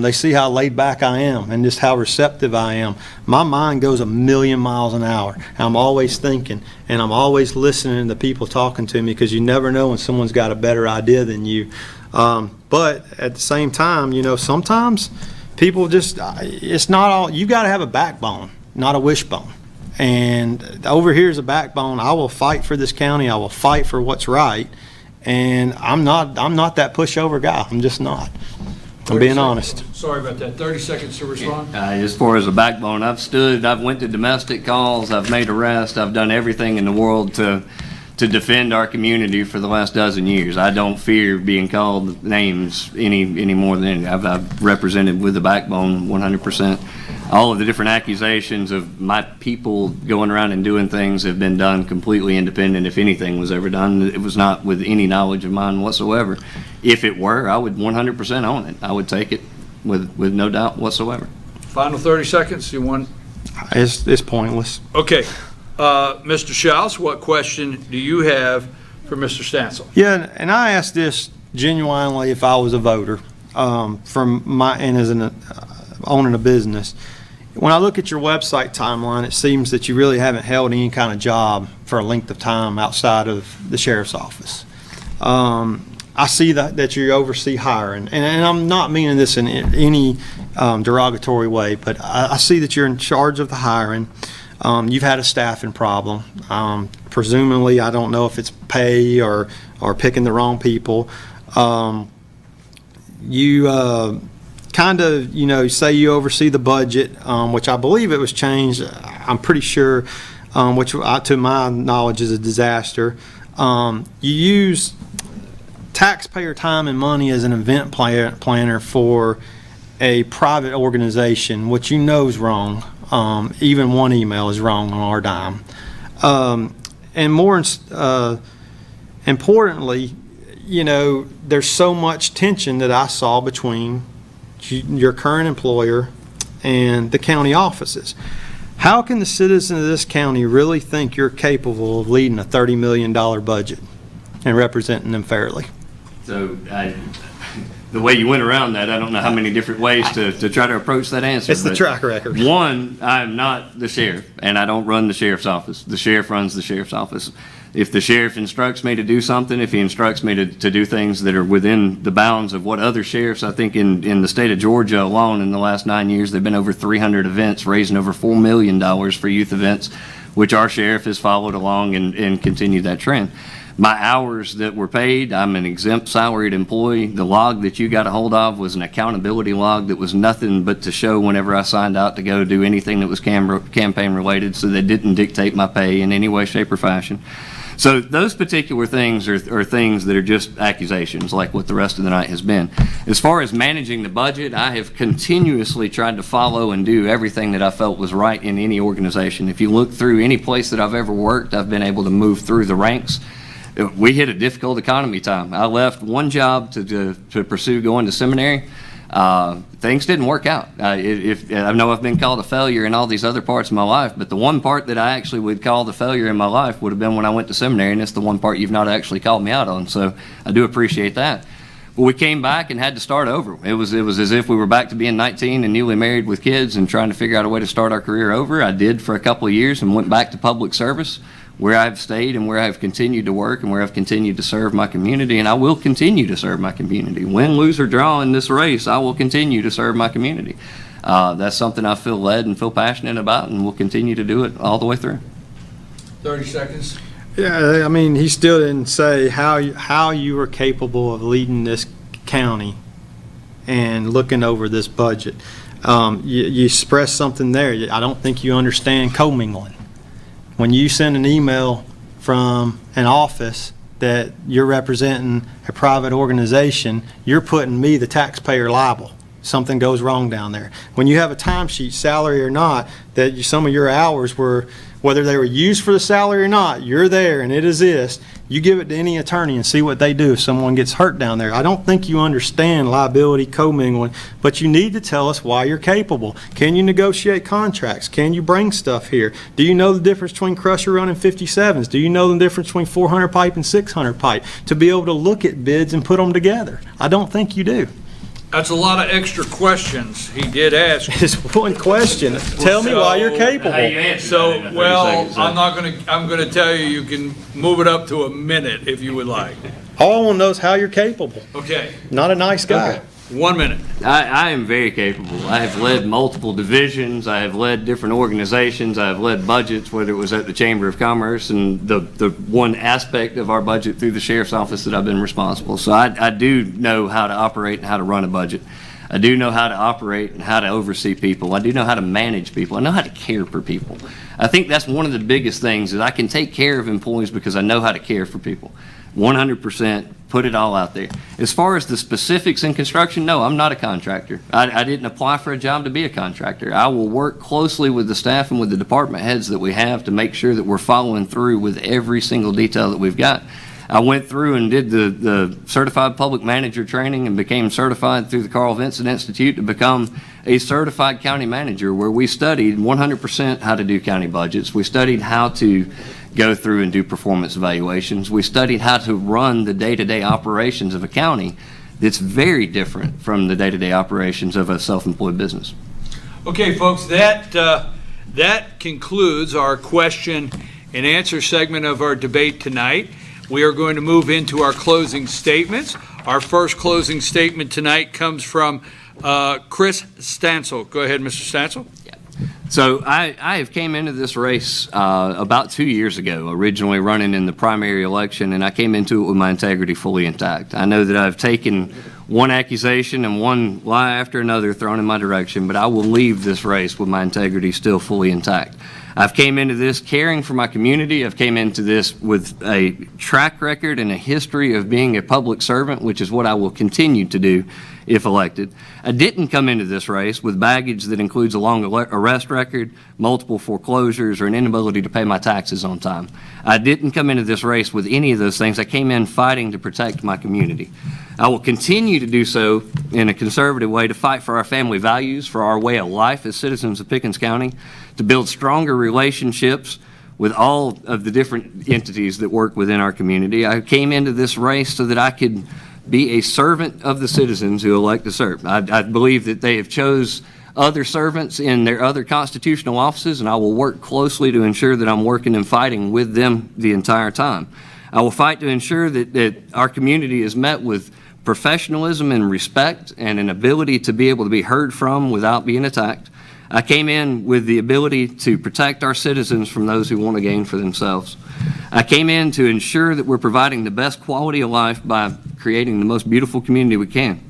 They see how laid back I am and just how receptive I am. My mind goes a million miles an hour. I'm always thinking, and I'm always listening to people talking to me, because you never know when someone's got a better idea than you. But at the same time, sometimes people just, it's not all, you got to have a backbone, not a wishbone. And over here is a backbone. I will fight for this county. I will fight for what's right. And I'm not that pushover guy. I'm just not. I'm being honest. Sorry about that. 30 seconds to respond. As far as a backbone, I've went to domestic calls, I've made arrests, I've done everything in the world to defend our community for the last dozen years. I don't fear being called names any more than any. I've represented with a backbone 100%. All of the different accusations of my people going around and doing things have been done completely independent. If anything was ever done, it was not with any knowledge of mine whatsoever. If it were, I would 100% own it. I would take it with no doubt whatsoever. Final 30 seconds. You want? It's pointless. Okay. Mr. Shouse, what question do you have for Mr. Stancil? Yeah, and I asked this genuinely if I was a voter, and as owning a business. When I look at your website timeline, it seems that you really haven't held any kind of job for a length of time outside of the sheriff's office. I see that you oversee hiring, and I'm not meaning this in any derogatory way, but I see that you're in charge of the hiring. You've had a staffing problem. Presumably, I don't know if it's pay or picking the wrong people. You kind of, say you oversee the budget, which I believe it was changed. I'm pretty sure, which to my knowledge is a disaster. You use taxpayer time and money as an event planner for a private organization, which you know is wrong. Even one email is wrong on our dime. And more importantly, there's so much tension that I saw between your current employer and the county offices. How can the citizens of this county really think you're capable of leading a $30 million budget and representing them fairly? So the way you went around that, I don't know how many different ways to try to approach that answer. It's the but track record. One, I'm not the sheriff, and I don't run the sheriff's office. The sheriff runs the sheriff's office. If the sheriff instructs me to do something, if he instructs me to do things that are within the bounds of what other sheriffs, I think in the state of Georgia alone in the last 9 years, there have been over 300 events raising over $4 million for youth events, which our sheriff has followed along and continued that trend. My hours that were paid, I'm an exempt salaried employee. The log that you got a hold of was an accountability log that was nothing but to show whenever I signed out to go do anything that was campaign related, so they didn't dictate my pay in any way, shape, or fashion. So those particular things are things that are just accusations, like what the rest of the night has been. As far as managing the budget, I have continuously tried to follow and do everything that I felt was right in any organization. If you look through any place that I've ever worked, I've been able to move through the ranks. We hit a difficult economy time. I left one job to pursue going to seminary. Things didn't work out. I know I've been called a failure in all these other parts of my life, but the one part that I actually would call the failure in my life would have been when I went to seminary, and it's the one part you've not actually called me out on, so I do appreciate that. But we came back and had to start over. It was as if we were back to being 19 and newly married with kids and trying to figure out a way to start our career over. I did for a couple of years and went back to public service, where I've stayed and where I've continued to work and where I've continued to serve my community, and I will continue to serve my community. Win, lose, or draw in this race, I will continue to serve my community. That's something I feel led and feel passionate about, and will continue to do it all the way through. 30 seconds. Yeah, I mean, he still didn't say how you were capable of leading this county and looking over this budget. You expressed something there. I don't think you understand commingling. When you send an email from an office that you're representing a private organization, you're putting me, the taxpayer, liable. Something goes wrong down there. When you have a timesheet, salary or not, that some of your hours were, whether they were used for the salary or not, you're there and it exists. You give it to any attorney and see what they do if someone gets hurt down there. I don't think you understand liability commingling, but you need to tell us why you're capable. Can you negotiate contracts? Can you bring stuff here? Do you know the difference between crusher run and 57s? Do you know the difference between 400 pipe and 600 pipe? To be able to look at bids and put them together. I don't think you do. That's a lot of extra questions he did ask. It's one question. Tell me why you're capable. I'm gonna tell you, you can move it up to a minute if you would like. All I want to know is how you're capable. Okay. Not a nice guy. 1 minute. I am very capable. I have led multiple divisions. I have led different organizations. I have led budgets, whether it was at the Chamber of Commerce and the one aspect of our budget through the Sheriff's Office that I've been responsible. So I do know how to operate and how to run a budget. I do know how to operate and how to oversee people. I do know how to manage people. I know how to care for people. I think that's one of the biggest things, is I can take care of employees because I know how to care for people. 100%, put it all out there. As far as the specifics in construction, no, I'm not a contractor. I didn't apply for a job to be a contractor. I will work closely with the staff and with the department heads that we have to make sure that we're following through with every single detail that we've got. I went through and did the certified public manager training and became certified through the Carl Vinson Institute to become a certified county manager, where we studied 100% how to do county budgets. We studied how to go through and do performance evaluations. We studied how to run the day-to-day operations of a county that's very different from the day-to-day operations of a self-employed business. Okay, folks, that concludes our question and answer segment of our debate tonight. we are going to move into our closing statements. Our first closing statement tonight comes from Kris Stancil. Go ahead, Mr. Stancil. So I have came into this race about 2 years ago, originally running in the primary election, and I came into it with my integrity fully intact. I know that I've taken one accusation and one lie after another thrown in my direction, but I will leave this race with my integrity still fully intact. I've came into this caring for my community. I've came into this with a track record and a history of being a public servant, which is what I will continue to do if elected. I didn't come into this race with baggage that includes a long arrest record, multiple foreclosures, or an inability to pay my taxes on time. I didn't come into this race with any of those things. I came in fighting to protect my community. I will continue to do so in a conservative way, to fight for our family values, for our way of life as citizens of Pickens County, to build stronger relationships with all of the different entities that work within our community. I came into this race so that I could be a servant of the citizens who elect to serve. I believe that they have chose other servants in their other constitutional offices, and I will work closely to ensure that I'm working and fighting with them the entire time. I will fight to ensure that our community is met with professionalism and respect and an ability to be able to be heard from without being attacked. I came in with the ability to protect our citizens from those who want to gain for themselves. I came in to ensure that we're providing the best quality of life by creating the most beautiful community we can.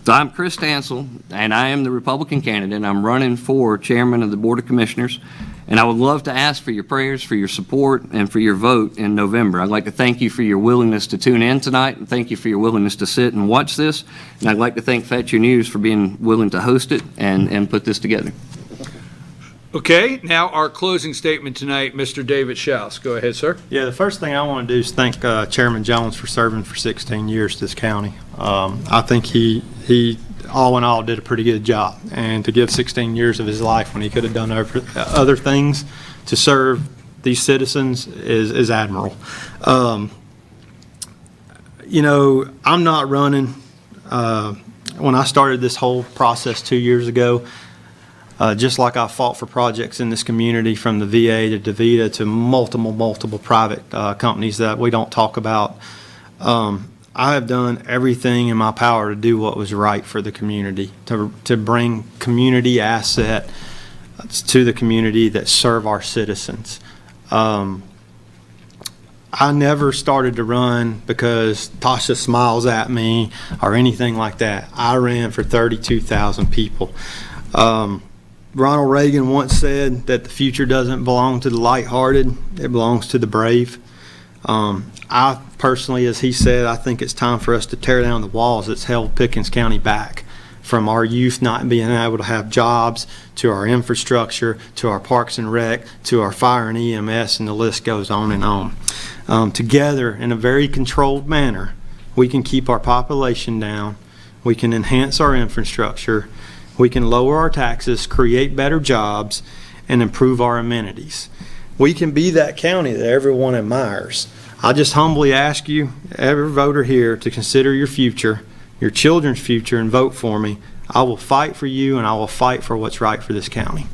So I'm Kris Stancil, and I am the Republican candidate. I'm running for chairman of the Board of Commissioners, and I would love to ask for your prayers, for your support, and for your vote in November. I'd like to thank you for your willingness to tune in tonight, and thank you for your willingness to sit and watch this. And I'd like to thank FetchYourNews for being willing to host it and put this together. Okay, now our closing statement tonight, Mr. David Shouse. Go ahead, sir. Yeah, the first thing I want to do is thank Chairman Jones for serving for 16 years to this county. I think he all in all did a pretty good job, and to give 16 years of his life when he could have done other things to serve these citizens is admirable. You know, I'm not running. When I started this whole process 2 years ago, just like I fought for projects in this community, from the VA to DaVita to multiple private companies that we don't talk about, I have done everything in my power to do what was right for the community, to bring community assets to the community that serve our citizens. I never started to run because Tasha smiles at me or anything like that. I ran for 32,000 people. Ronald Reagan once said that the future doesn't belong to the lighthearted, it belongs to the brave. I personally, as he said, I think it's time for us to tear down the walls that's held Pickens County back, from our youth not being able to have jobs, to our infrastructure, to our parks and rec, to our fire and EMS, and the list goes on and on. Together, in a very controlled manner, we can keep our population down, we can enhance our infrastructure, we can lower our taxes, create better jobs, and improve our amenities. We can be that county that everyone admires. I just humbly ask you, every voter here, to consider your future, your children's future, and vote for me. I will fight for you, and I will fight for what's right for this county.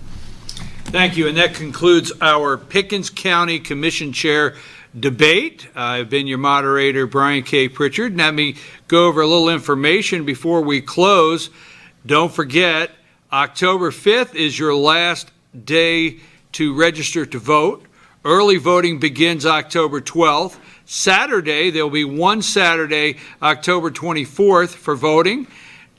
Thank you, and that concludes our Pickens County Commission Chair debate. I've been your moderator, Brian K. Pritchard. Let me go over a little information before we close. Don't forget, October 5th is your last day to register to vote. Early voting begins October 12th. Saturday, there'll be one Saturday, October 24th, for voting.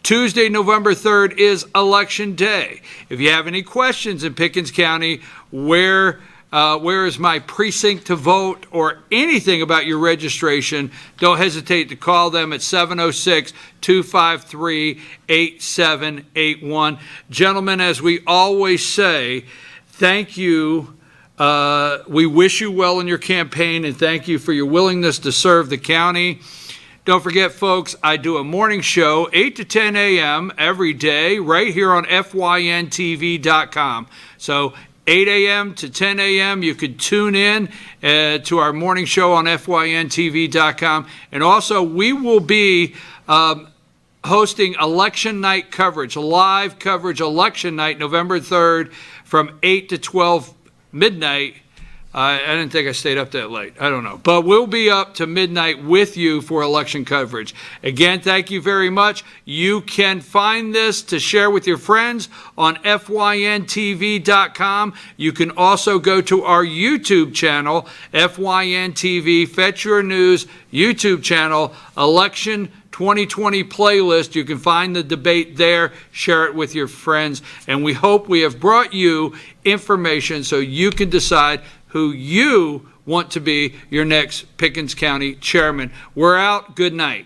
Tuesday, November 3rd is Election Day. If you have any questions in Pickens County, where is my precinct to vote, or anything about your registration, don't hesitate to call them at 706-253-8781. Gentlemen, as we always say, thank you. We wish you well in your campaign, and thank you for your willingness to serve the county. Don't forget, folks, I do a morning show, 8 to 10 a.m. every day, right here on FYNTV.com. So 8 a.m. to 10 a.m. you could tune in to our morning show on FYNTV.com. And also, we will be hosting election night coverage, live coverage, election night, November 3rd, from 8 to 12 midnight I didn't think I stayed up that late. I don't know. But we'll be up to midnight with you for election coverage. Again, thank you very much. You can find this to share with your friends on FYNTV.com. You can also go to our YouTube channel, FYNTV, Fetch Your News YouTube channel, Election 2020 playlist. You can find the debate there, share it with your friends, and we hope we have brought you information so you can decide who you want to be your next Pickens County chairman. We're out. Good night.